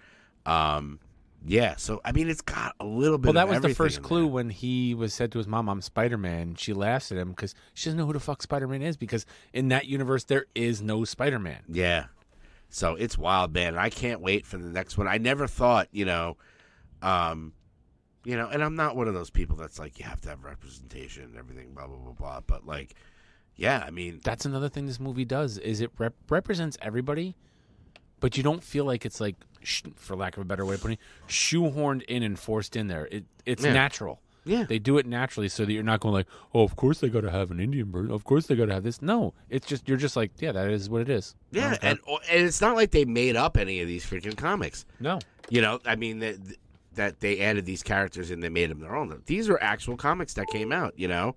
Yeah, so I mean, it's got a little bit. well, that of was the everything first in clue there. when he was said to his mom, "I'm Spider-Man." She laughs at him because she doesn't know who the fuck Spider-Man is because in that universe there is no Spider-Man. Yeah. So it's wild, man. I can't wait for the next one. I never thought, and I'm not one of those people that's like, you have to have representation and everything, blah, blah, blah, blah. But, like, yeah, I mean. That's another thing this movie does is it represents everybody, but you don't feel like it's like, for lack of a better way of putting it, shoehorned in and forced in there. It's natural. Yeah. They do it naturally so that you're not going like, oh, of course they got to have an Indian bird. Of course they got to have this. No, it's just, you're just like, yeah, that is what it is. Yeah, Okay. and it's not like they made up any of these freaking comics. No. I mean, that they added these characters and they made them their own. These are actual comics that came out, and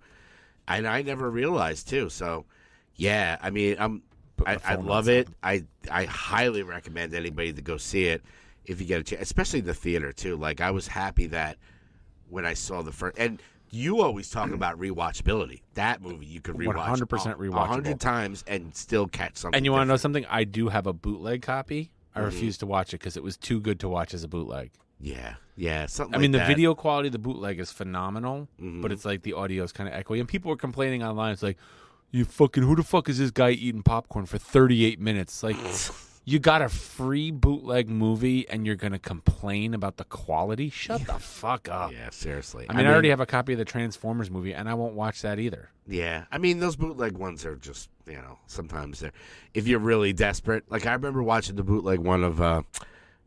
I never realized, too. So, yeah, I mean, I love it. I highly recommend anybody to go see it if you get a chance, especially the theater, too. Like, I was happy that when I saw the first, and you always talk about rewatchability. That movie you could rewatch 100% rewatchable. 100 times and still catch something. And you want to know different. something? I do have a bootleg copy. I refuse to watch it because it was too good to watch as a bootleg. Yeah, something. I mean, like the that. video quality of the bootleg is phenomenal, but it's like the audio is kind of echoey. And people were complaining online. It's like, who the fuck is this guy eating popcorn for 38 minutes? Like, you got a free bootleg movie and you're going to complain about the quality? Shut the fuck up. Yeah, seriously. I mean, I already have a copy of the Transformers movie, and I won't watch that either. Yeah, I mean, those bootleg ones are just, sometimes they're, if you're really desperate. Like, I remember watching the bootleg one of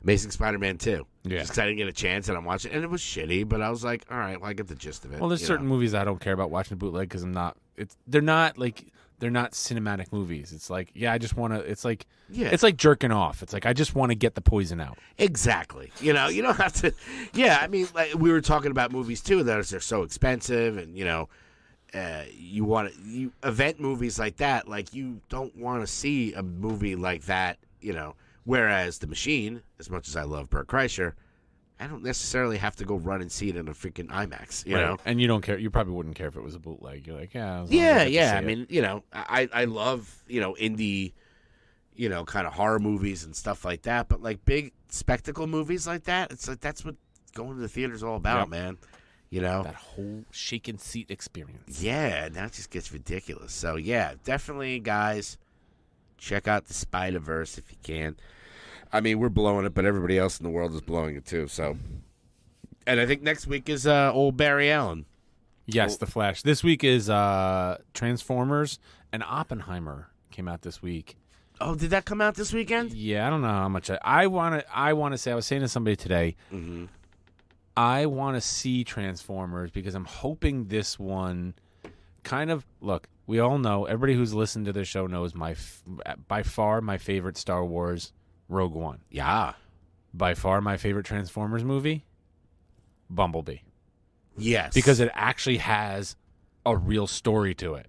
Amazing Spider-Man 2. Yeah. Just 'cause I didn't get a chance, and I'm watching and it was shitty, but I was like, all right, well, I get the gist of it. Well, there's certain movies I don't care about watching the bootleg because they're not cinematic movies. It's like, yeah, I just want to. It's like, Yeah. it's like jerking off. It's like I just want to get the poison out. Exactly. You don't have to. Yeah, I mean, like we were talking about movies too that they're so expensive, and you event movies like that. Like you don't want to see a movie like that. Whereas The Machine, as much as I love Burt Kreischer, I don't necessarily have to go run and see it in a freaking IMAX, you know? And you don't care. You probably wouldn't care if it was a bootleg. You're like, yeah. as long as I Yeah, get to yeah. see I it. mean, you know, I love, you know, indie, you know, kind of horror movies and stuff like that. But like big spectacle movies like that, it's like that's what going to the theater is all about, Yep. man. You know? that whole shaken seat experience. Yeah, now it just gets ridiculous. So yeah, definitely, guys, check out the Spider-Verse if you can. I mean, we're blowing it, but everybody else in the world is blowing it too. So, and I think next week is old Barry Allen. Yes, The Flash. This week is Transformers, and Oppenheimer came out this week. Oh, did that come out this weekend? Yeah, I don't know how much I want to say. I was saying to somebody today, I want to see Transformers because I'm hoping this one kind of look. We all know, everybody who's listened to this show knows by far my favorite Star Wars, Rogue One. Yeah. By far my favorite Transformers movie, Bumblebee. Yes. Because it actually has a real story to it.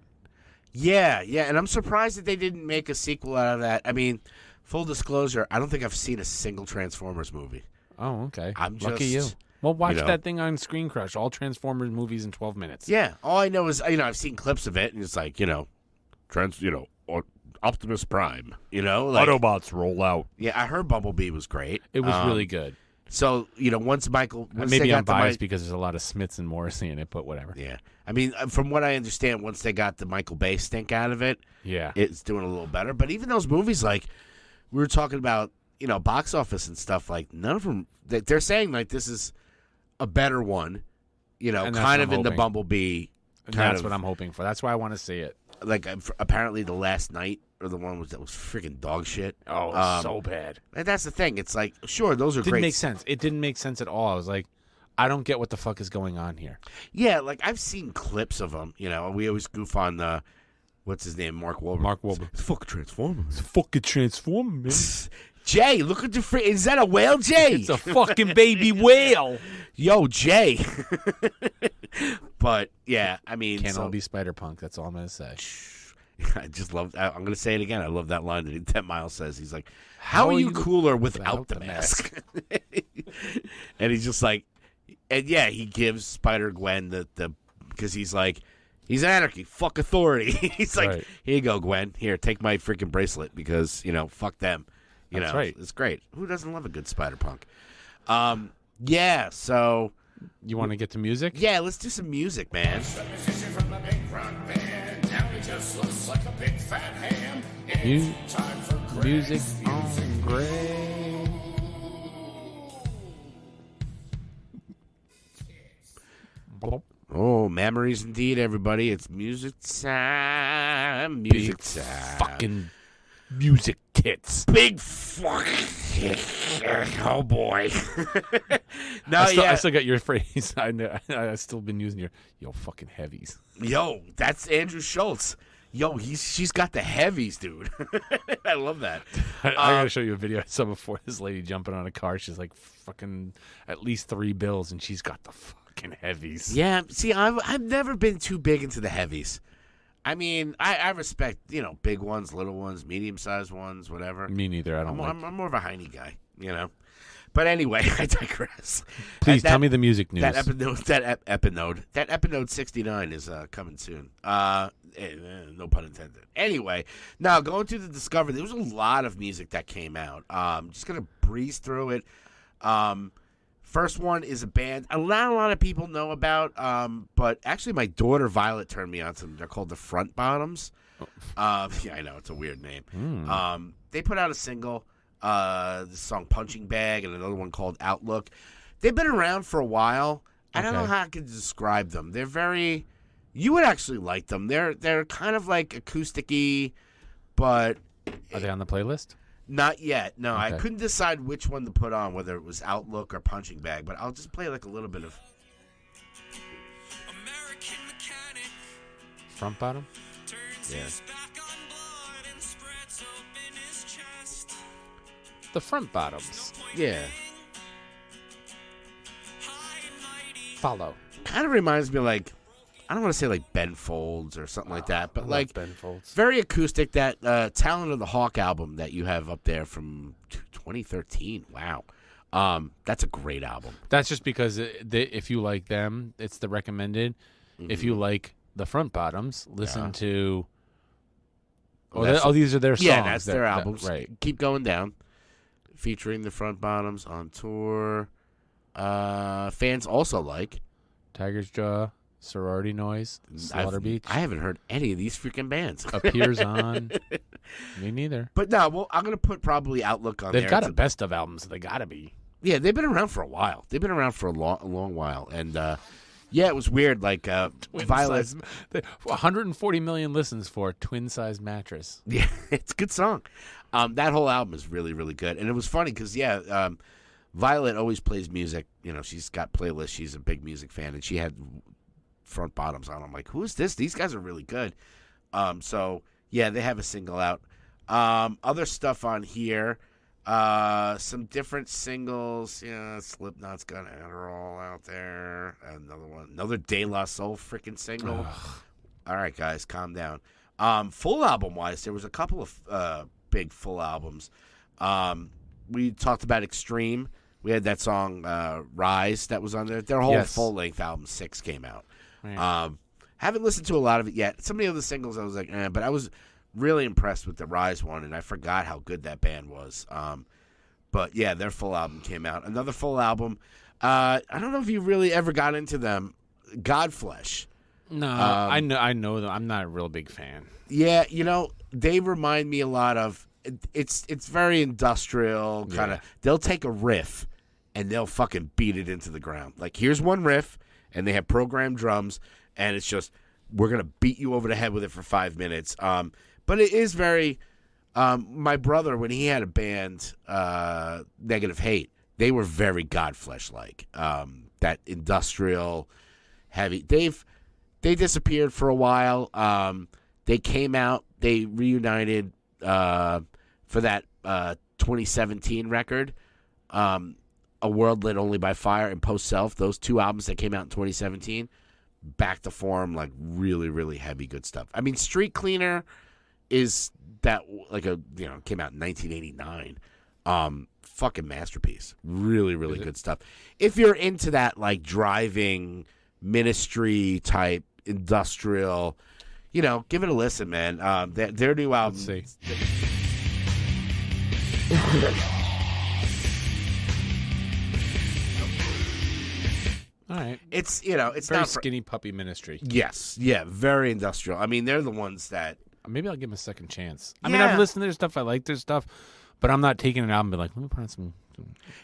Yeah, and I'm surprised that they didn't make a sequel out of that. I mean, full disclosure, I don't think I've seen a single Transformers movie. Oh, okay. I'm Lucky just, you. Well, watch you know. that thing on Screen Crush. All Transformers movies in 12 minutes. Yeah, all I know is, you know, I've seen clips of it, and it's like, you know, Optimus Prime, you know? Like, Autobots roll out. yeah, I heard Bumblebee was great. It was really good. So, you know, once Maybe they I'm got biased because there's a lot of Smiths and Morrissey in it, but whatever. Yeah. I mean, from what I understand, once they got the Michael Bay stink out of it, Yeah. it's doing a little better. But even those movies, like, we were talking about, you know, box office and stuff, like, none of them, they're saying, like, this is a better one, you know, And that's kind what of I'm in the hoping. Bumblebee. And kind that's of, what I'm hoping for. That's why I want to see it. like, apparently the last night, or the one that was freaking dog shit. Oh, so bad. And that's the thing. It's like, sure, those are Didn't great. make sense. It didn't make sense at all. I was like, I don't get what the fuck is going on here. Yeah, like, I've seen clips of them, you know. We always goof on the, what's his name, Mark Wahlberg. Mark Wahlberg. It's fucking Transformers. It's a fucking Transformer, man. Jay, look at the is that a whale, Jay? It's a fucking baby whale. Yo, Jay. But yeah, I mean, Can't all be Spider-Punk. That's all I'm going to say. I just love. I'm going to say it again. I love that line that Miles says. He's like, "How are you cooler without the mask?" And he's just like, and yeah, he gives Spider-Gwen the because he's like, he's anarchy, fuck authority. He's like, Right. Here you go, Gwen. Here, take my freaking bracelet because you know, fuck them. You That's know, right. It's great. Who doesn't love a good Spider-Punk? Yeah. So You want to get to music? yeah, let's do some music, man. The musician from the big rock band. Now he just looks like a big fat ham. Mu- It's time for Greg's Music on Greg. Oh, memories indeed, everybody. It's music time. Music time. Fucking music tits. Big fuck. Oh boy. No, I still got your phrase. I know. I've still been using your yo fucking heavies. Yo, that's Andrew Schultz. Yo, she's got the heavies, dude. I love that. I gotta show you a video I saw before. This lady jumping on a car. She's like fucking at least 3 bills, and she's got the fucking heavies. Yeah, see, I've never been too big into the heavies. I mean, I respect, you know, big ones, little ones, medium-sized ones, whatever. Me neither. I don't like. I'm more of a Heine guy, you know. But anyway, I digress. Please That- tell me the music news. That Epinode 69 is coming soon. No pun intended. Anyway, now going to the Discovery, there was a lot of music that came out. Just gonna breeze through it. First one is a band not a lot of people know about, but actually my daughter Violet turned me on to them. They're called the Front Bottoms. Yeah, I know it's a weird name. They put out a single. The song Punching Bag and another one called Outlook. They've been around for a while. I don't know Okay. how I could describe them. They're very you would actually like them. They're kind of like acoustic-y, but Are they on the playlist? not yet. No, I Okay. couldn't decide which one to put on, whether it was Outlook or Punching Bag, but I'll just play like a little bit of American mechanic Front bottom? turns Yeah. his back on blood and spreads open his chest. The Front Bottoms. yeah. High and mighty, Follow. Kind of reminds me of like I don't want to say like Ben Folds or something like that, but like Ben Folds. very acoustic. That Talent of the Hawk album that you have up there from 2013. Wow. That's a great album. That's just because if you like them, it's the recommended. If you like the Front Bottoms, listen to. These are their songs. Yeah, that's their albums. Right. Keep Going Down, featuring the Front Bottoms on tour. Fans also like Tiger's Jaw, Sorority Noise, Slaughter Beach. I haven't heard any of these freaking bands. Appears on. Me neither. But no, well, I'm gonna put probably Outlook on there. They've got a best of album, so they got to be. Yeah, they've been around for a while. They've been around for a long while, and yeah, it was weird. Like Violet, 140 million listens for Twin Size Mattress. Yeah, it's a good song. That whole album is really, really good, and it was funny because Violet always plays music. You know, she's got playlists. She's a big music fan, and she had Front Bottoms on. I'm like, who is this? These guys are really good. So yeah, they have a single out. Other stuff on here. Some different singles. Yeah, Slipknot's got Adderall out there. Another De La Soul freaking single. All right, guys, calm down. Full album wise, there was a couple of big full albums. We talked about Extreme. We had that song Rise that was on there. Their whole full length album 6 came out. Right. Haven't listened to a lot of it yet. Some of the other singles I was like, but I was really impressed with the Rise one, and I forgot how good that band was. But yeah, their full album came out. Another full album. I don't know if you really ever got into them. Godflesh. No, I know them. I'm not a real big fan. Yeah, they remind me a lot of. It's very industrial kind of. They'll take a riff and they'll fucking beat it into the ground. Like, here's one riff, and they have programmed drums, and it's just, we're gonna beat you over the head with it for 5 minutes. But it is very. My brother, when he had a band, Negative Hate, they were very Godflesh like. That industrial, heavy. They disappeared for a while. They came out. They reunited for that 2017 record, A World Lit Only by Fire and Post Self. Those 2 albums that came out in 2017, back to form, like really, really heavy, good stuff. I mean, Street Cleaner is that came out in 1989. Fucking masterpiece. Really, really good stuff. If you're into that, like, driving Ministry type industrial, give it a listen, man. Their new album. Let's see. All right. It's Very not skinny puppy Ministry. Yes, yeah, very industrial. I mean, they're the ones that. Maybe I'll give them a second chance. I mean, I've listened to their stuff. I like their stuff, but I'm not taking an album and be like, let me put on some.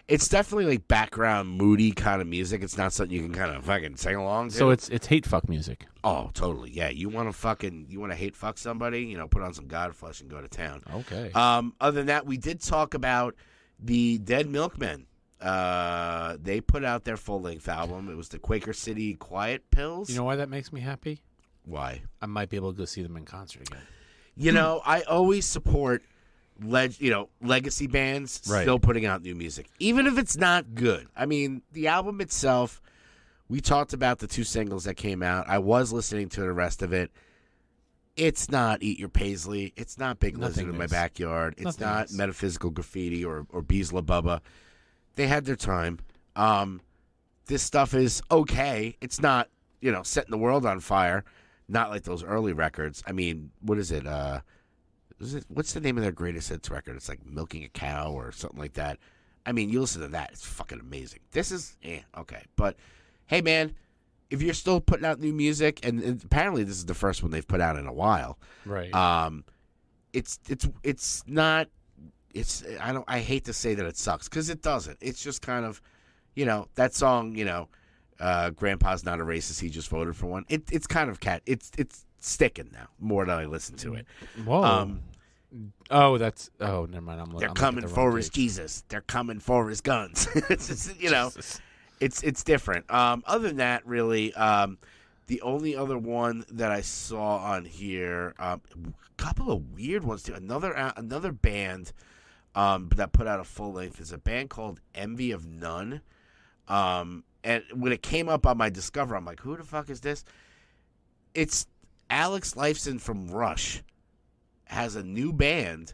It's definitely like background moody kind of music. It's not something you can kind of fucking sing along to. So it's hate fuck music. Oh, totally. Yeah, you want to hate fuck somebody? Put on some Godflesh and go to town. Okay. Other than that, we did talk about the Dead Milkmen. They put out their full length album. It was the Quaker City Quiet Pills. You know why that makes me happy? Why? I might be able to go see them in concert again. I always support legacy bands still putting out new music, even if it's not good. I mean, the album itself, we talked about the 2 singles that came out. I was listening to the rest of it. It's not Eat Your Paisley. It's not Big Lizard in My Backyard. It's not Metaphysical Graffiti or Bees La Bubba. They had their time. This stuff is okay. It's not, setting the world on fire. Not like those early records. I mean, what is it? What's the name of their greatest hits record? It's like Milking a Cow or something like that. I mean, you listen to that. It's fucking amazing. This is, okay. But, hey, man, if you're still putting out new music, and apparently this is the first one they've put out in a while. Right. It's not, I hate to say that it sucks, because it doesn't. It's just kind of, that song, Grandpa's Not a Racist, he just voted for one. It's kind of it's sticking now more than I listen to it. Whoa. Never mind. They're coming for his Jesus. They're coming for his guns. It's just, it's different. Other than that, really, the only other one that I saw on here, a couple of weird ones too. Another band that put out a full length is a band called Envy of None. And when it came up on my Discover, I'm like, who the fuck is this? It's Alex Lifeson from Rush has a new band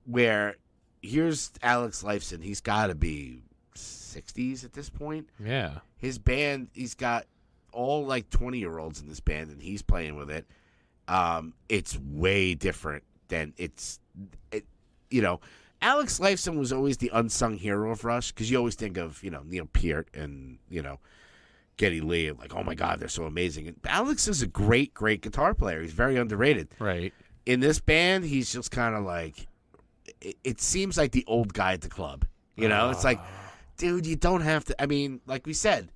where here's Alex Lifeson. He's got to be 60s at this point. Yeah. His band, he's got all like 20-year-olds in this band, and he's playing with it. It's way different than Alex Lifeson was always the unsung hero of Rush, because you always think of, Neil Peart and, Geddy Lee, like, oh my God, they're so amazing. And Alex is a great, great guitar player. He's very underrated. Right. In this band, he's just kind of like, it seems like the old guy at the club. It's like, dude, you don't have to. I mean, like we said,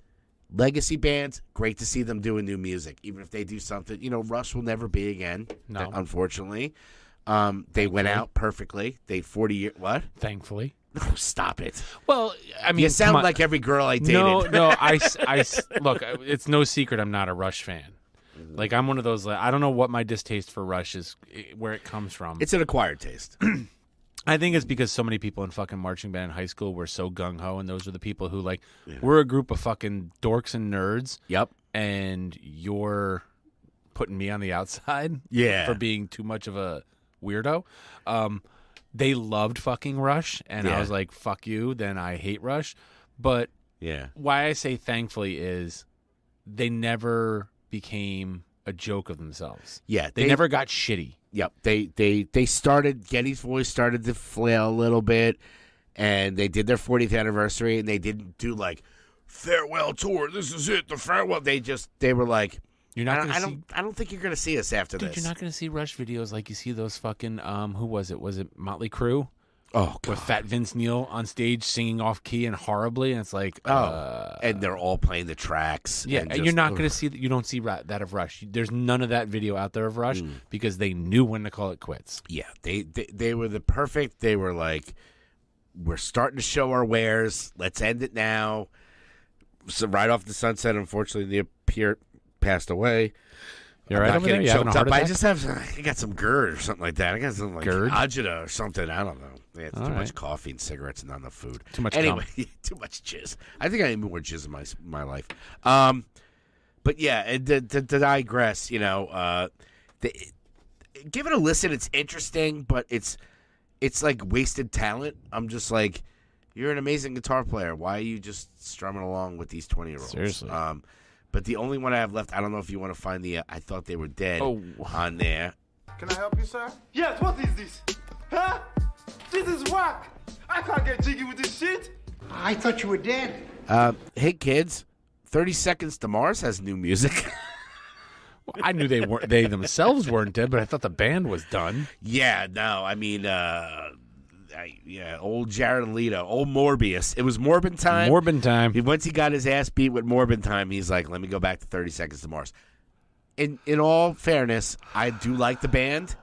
legacy bands, great to see them doing new music, even if they do something. Rush will never be again, unfortunately. They went out perfectly. They 40 years. What? Thankfully. No, stop it. Well, I mean, you sound like every girl I dated. No. I look. It's no secret I'm not a Rush fan. Like, I'm one of those. I don't know what my distaste for Rush is, where it comes from. It's an acquired taste. I think it's because so many people in fucking marching band in high school were so gung ho, and those are the people who we're a group of fucking dorks and nerds. Yep. And you're putting me on the outside. Yeah. For being too much of a weirdo. They loved fucking Rush, and I was like, fuck you, then I hate Rush. But why I say thankfully is they never became a joke of themselves. Yeah. They never got shitty. Yep. They started, Geddy's voice started to flail a little bit, and they did their 40th anniversary, and they didn't do like, farewell tour, this is it, the farewell. They were like, You're not. I don't think you're gonna see us after Dude, this. you're not gonna see Rush videos like you see those fucking who was it? Was it Motley Crue? Oh, God. With Fat Vince Neil on stage singing off key and horribly, and it's like, and they're all playing the tracks. Yeah, and you're not gonna see that. You don't see that of Rush. There's none of that video out there of Rush because they knew when to call it quits. Yeah, they were the perfect. They were like, we're starting to show our wares. Let's end it now. So right off the sunset, unfortunately, the Peart passed away. You're right over there? You having a heart attack? I got some GERD or something like that. I got some like GERD? agita or something. I don't know. Yeah, it's All too right. much coffee and cigarettes and not enough food. Too much anyway, too much jizz. I think I need more jizz in my life. But yeah, to digress, give it a listen. It's interesting, but it's like wasted talent. I'm just like, you're an amazing guitar player. Why are you just strumming along with these 20-year-olds? Seriously. But the only one I have left, I don't know if you want to find the I Thought They Were Dead on there. Can I help you, sir? Yes, what is this? Huh? This is whack. I can't get jiggy with this shit. I thought you were dead. Hey, kids, 30 Seconds to Mars has new music. Well, I knew they themselves weren't dead, but I thought the band was done. Yeah, no, I mean, old Jared Leto, old Morbius. It was Morbin time. Morbin time. Once he got his ass beat with Morbin time, he's like, let me go back to 30 Seconds to Mars. In all fairness, I do like the band.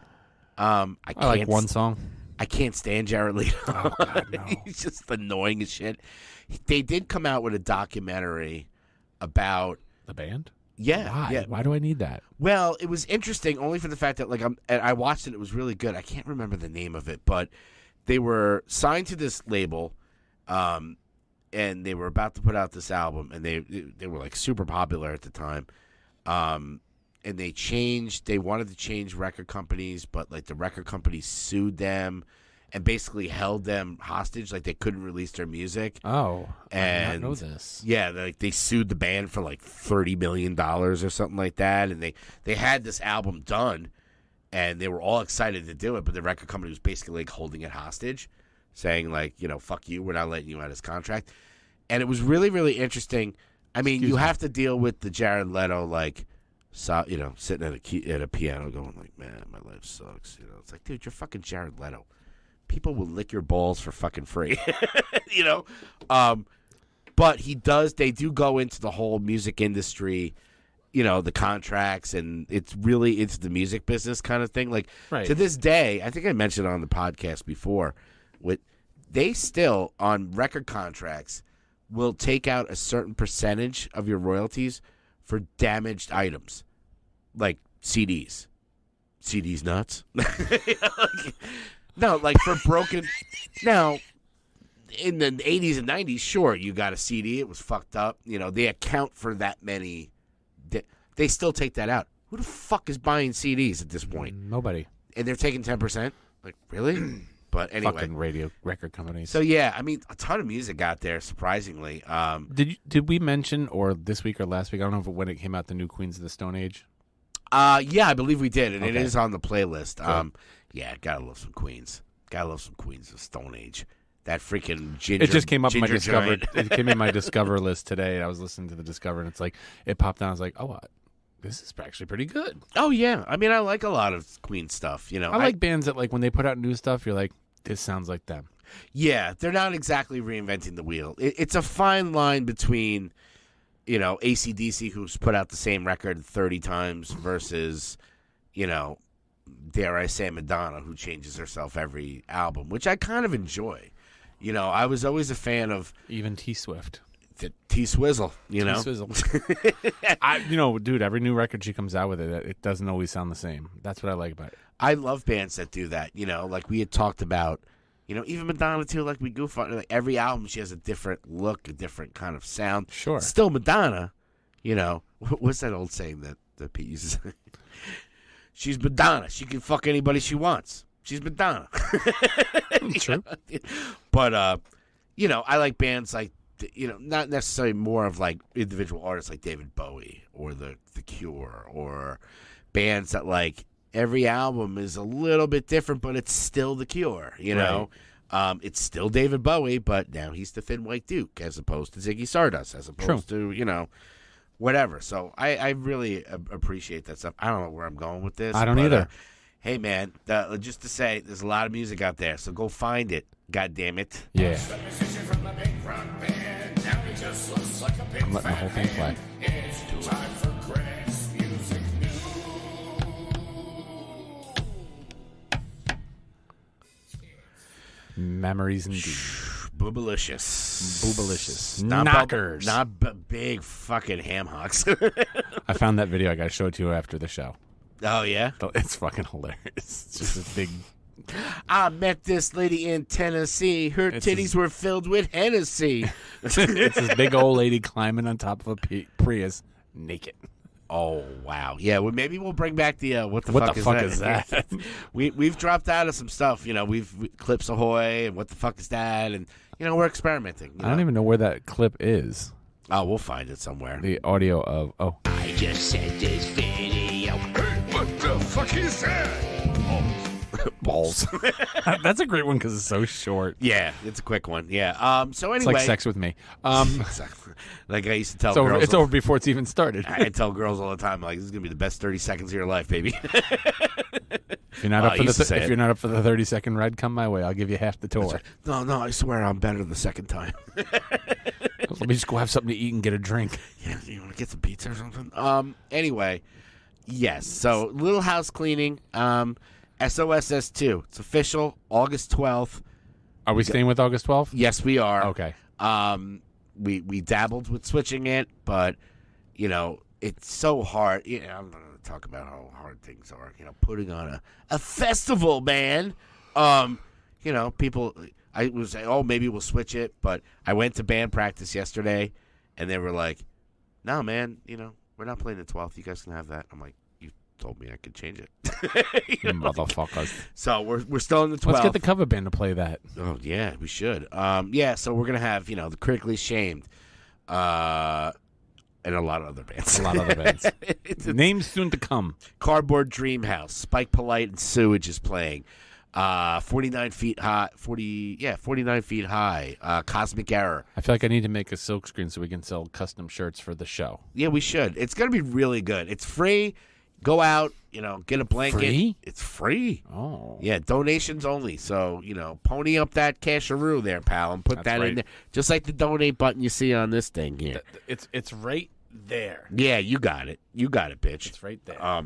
I like one song. I can't stand Jared Leto. Oh, God, no. He's just annoying as shit. They did come out with a documentary about The band? Yeah. Why? Yeah. Why do I need that? Well, it was interesting only for the fact that I watched it. It was really good. I can't remember the name of it, but they were signed to this label, and they were about to put out this album, and they were like super popular at the time. And they wanted to change record companies, but like the record companies sued them and basically held them hostage, like they couldn't release their music. Oh, and I did not know this. Yeah, they sued the band for like $30 million or something like that, and they had this album done, and they were all excited to do it, but the record company was basically like holding it hostage, saying like, fuck you, we're not letting you out of this contract. And it was really, really interesting. I mean, you have to deal with the Jared Leto, like, sitting at a piano going like, man, my life sucks. It's like, dude, you're fucking Jared Leto. People will lick your balls for fucking free, But they do go into the whole music industry, the contracts, and it's the music business kind of thing. Like, right. To this day, I think I mentioned it on the podcast before, they still, on record contracts, will take out a certain percentage of your royalties for damaged items, like CDs. CDs nuts? No, like for broken. Now, in the 80s and 90s, sure, you got a CD. It was fucked up. They account for that many. They still take that out. Who the fuck is buying CDs at this point? Nobody. And they're taking 10%? Like, really? But anyway, Fucking radio record companies. so yeah, I mean, a ton of music out there. Surprisingly, Did we mention, or this week or last week, I don't know when it came out, the new Queens of the Stone Age? yeah, I believe we did, and it Okay. is on the playlist. Yeah, gotta love some Queens. Gotta love some Queens of Stone Age. That freaking ginger. It just came up in my ginger Discover. giant. It came in my Discover list today. And I was listening to the Discover, and it's like it popped down. I was like, oh, this is actually pretty good. Oh yeah, I mean, I like a lot of Queen stuff. You know, I like bands that, like, when they put out new stuff, you're like, this sounds like them. Yeah, they're not exactly reinventing the wheel. It's a fine line between, you know, AC/DC, who's put out the same record 30 times, versus, you know, dare I say, Madonna, who changes herself every album, which I kind of enjoy. You know, I was always a fan of Even T Swift. T-Swizzle, you know. T-Swizzle. Dude, every new record she comes out with, it doesn't always sound the same. That's what I like about it. I love bands that do that, you know, like we had talked about, you know, even Madonna too, like we goof on, like every album she has a different look, a different kind of sound. Sure. Still Madonna, you know. What's that old saying that Pete uses? She's Madonna. She can fuck anybody she wants. She's Madonna. True. But, you know, I like bands like, you know, not necessarily more of like individual artists like David Bowie or The Cure, or bands that like every album is a little bit different, but it's still The Cure, you know. It's still David Bowie, but now he's the Thin White Duke as opposed to Ziggy Stardust, as opposed to, you know, whatever. So I really appreciate that stuff. I don't know where I'm going with this. I don't but, either. Hey, man, just to say, there's a lot of music out there, so go find it. God damn it. Yeah. I'm letting the whole thing play. Memories indeed. Boobalicious. Boobalicious. Not Knockers. big fucking ham hocks. I found that video. I got to show it to you after the show. Oh, yeah? It's fucking hilarious. It's just this big... I met this lady in Tennessee. Her titties were filled with Hennessy. It's this big old lady climbing on top of a Prius naked. Oh, wow. Yeah, well, maybe we'll bring back the what the What fuck the is fuck that? is that? We've dropped out of some stuff. You know, we've Clips Ahoy and what the fuck is that? And, you know, we're experimenting. I don't even know where that clip is. Oh, we'll find it somewhere. The audio of... Oh. I just said this video. Hey, what the fuck is that? Balls. That's a great one because it's so short. Yeah, it's a quick one. Yeah. So anyway, It's like sex with me. Exactly. Like I used to tell It's over, girls. it's over before it's even started. I tell girls all the time, like, this is gonna be the best 30 seconds of your life, baby. If you're not up I for used to say if it. you're not up for the 30-second ride, come my way. I'll give you half the tour. No, I swear I'm better the second time. Let me just go have something to eat and get a drink. Yeah, you want to get some pizza or something? Anyway, yes. So little house cleaning. SOSS 2. It's official. August 12th. Are we staying with August 12th? Yes, we are. Okay. We dabbled with switching it, but you know it's so hard. You know, I'm not going to talk about how hard things are. You know, putting on a festival, man. You know, people. I was like, oh, maybe we'll switch it, but I went to band practice yesterday, and they were like, "No, man. You know, we're not playing the 12th. You guys can have that." I'm like, "You told me I could change it." You know? Motherfuckers. So we're still in the 12th. Let's get the cover band to play that. Oh yeah, we should. Yeah, so we're gonna have, you know, the Critically Shamed, and a lot of other bands. A lot of other bands. It's Names soon to come. Cardboard Dream House, Spike Polite and Sewage is playing. 49 feet high. 49 feet high. Cosmic Error. I feel like I need to make a silkscreen so we can sell custom shirts for the show. Yeah, we should. It's gonna be really good. It's free. Go out, you know, get a blanket. Free? It's free. Oh. Yeah, donations only. So, you know, pony up that casharoo there, pal, and put That's that right. in there. Just like the donate button you see on this thing here. It's right there. Yeah, you got it. You got it, bitch. It's right there.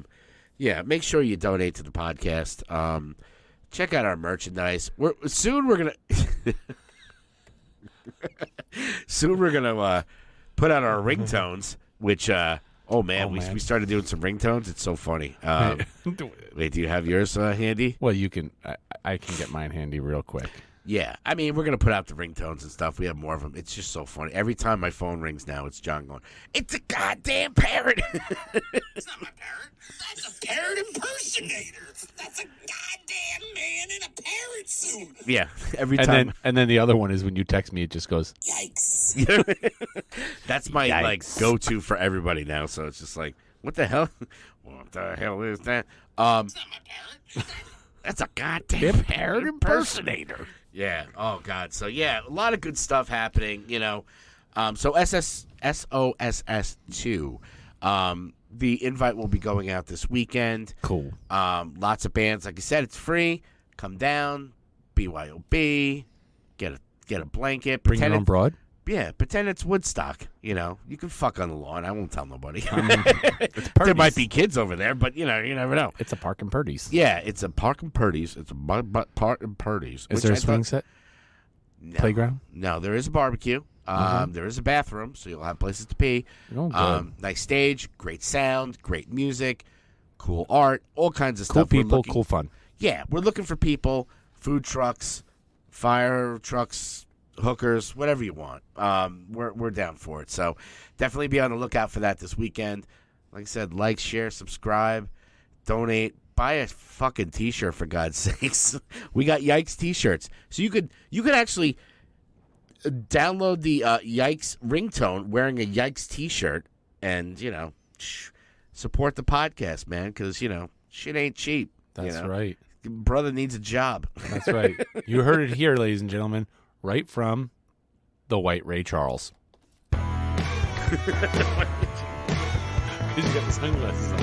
Yeah, make sure you donate to the podcast. Check out our merchandise. Soon we're gonna put out our ringtones, which we started doing some ringtones. It's so funny. Wait, do you have yours handy? Well, you can. I can get mine handy real quick. Yeah, I mean, we're going to put out the ringtones and stuff. We have more of them. It's just so funny. Every time my phone rings now, it's John going, "It's a goddamn parrot." It's not my parrot. That's a parrot impersonator. That's a goddamn man in a parrot suit. Yeah, every And time. then the other one is when you text me, it just goes, Yikes. That's my Yikes. like go-to for everybody now. So it's just like, what the hell? What the hell is that? It's not my parrot. That's a goddamn parrot impersonator. Yeah. Oh God. So yeah, a lot of good stuff happening. You know. So SOSS 2. The invite will be going out this weekend. cool. Lots of bands. Like I said, it's free. Come down. BYOB. Get a blanket. Bring your own broad. Yeah, pretend it's Woodstock. You know, you can fuck on the lawn. I won't tell nobody. It's There might Purdy's. be kids over there, but you know, you never know. It's a park in Purdy's. Yeah, it's a park and Purdy's. It's a park and Purdy's. Is which there a I swing thought- set? No. Playground? No, there is a barbecue. There is a bathroom, so you'll have places to pee. Oh, good. Nice stage, great sound, great music, cool art, all kinds of Cool stuff. We're people, looking- cool fun. Yeah, we're looking for people, food trucks, fire trucks, hookers, whatever you want. We're down for it. So definitely be on the lookout for that this weekend. Like I said, like, share, subscribe, donate, buy a fucking t-shirt for God's sakes. We got Yikes t-shirts, so you could actually download the Yikes ringtone wearing a Yikes t-shirt, and you know, support the podcast, man, because you know shit ain't cheap. That's you know? right. Brother needs a job. That's right. You heard it here, ladies and gentlemen, right from the White Ray Charles. Because you got the sunglasses on.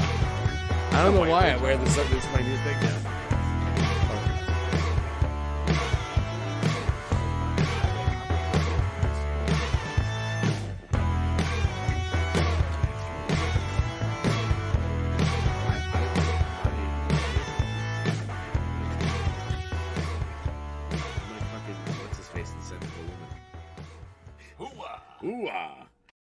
I don't know why I wear this. This is my new thing now. What's his face and send it to a woman? Ooh-ah.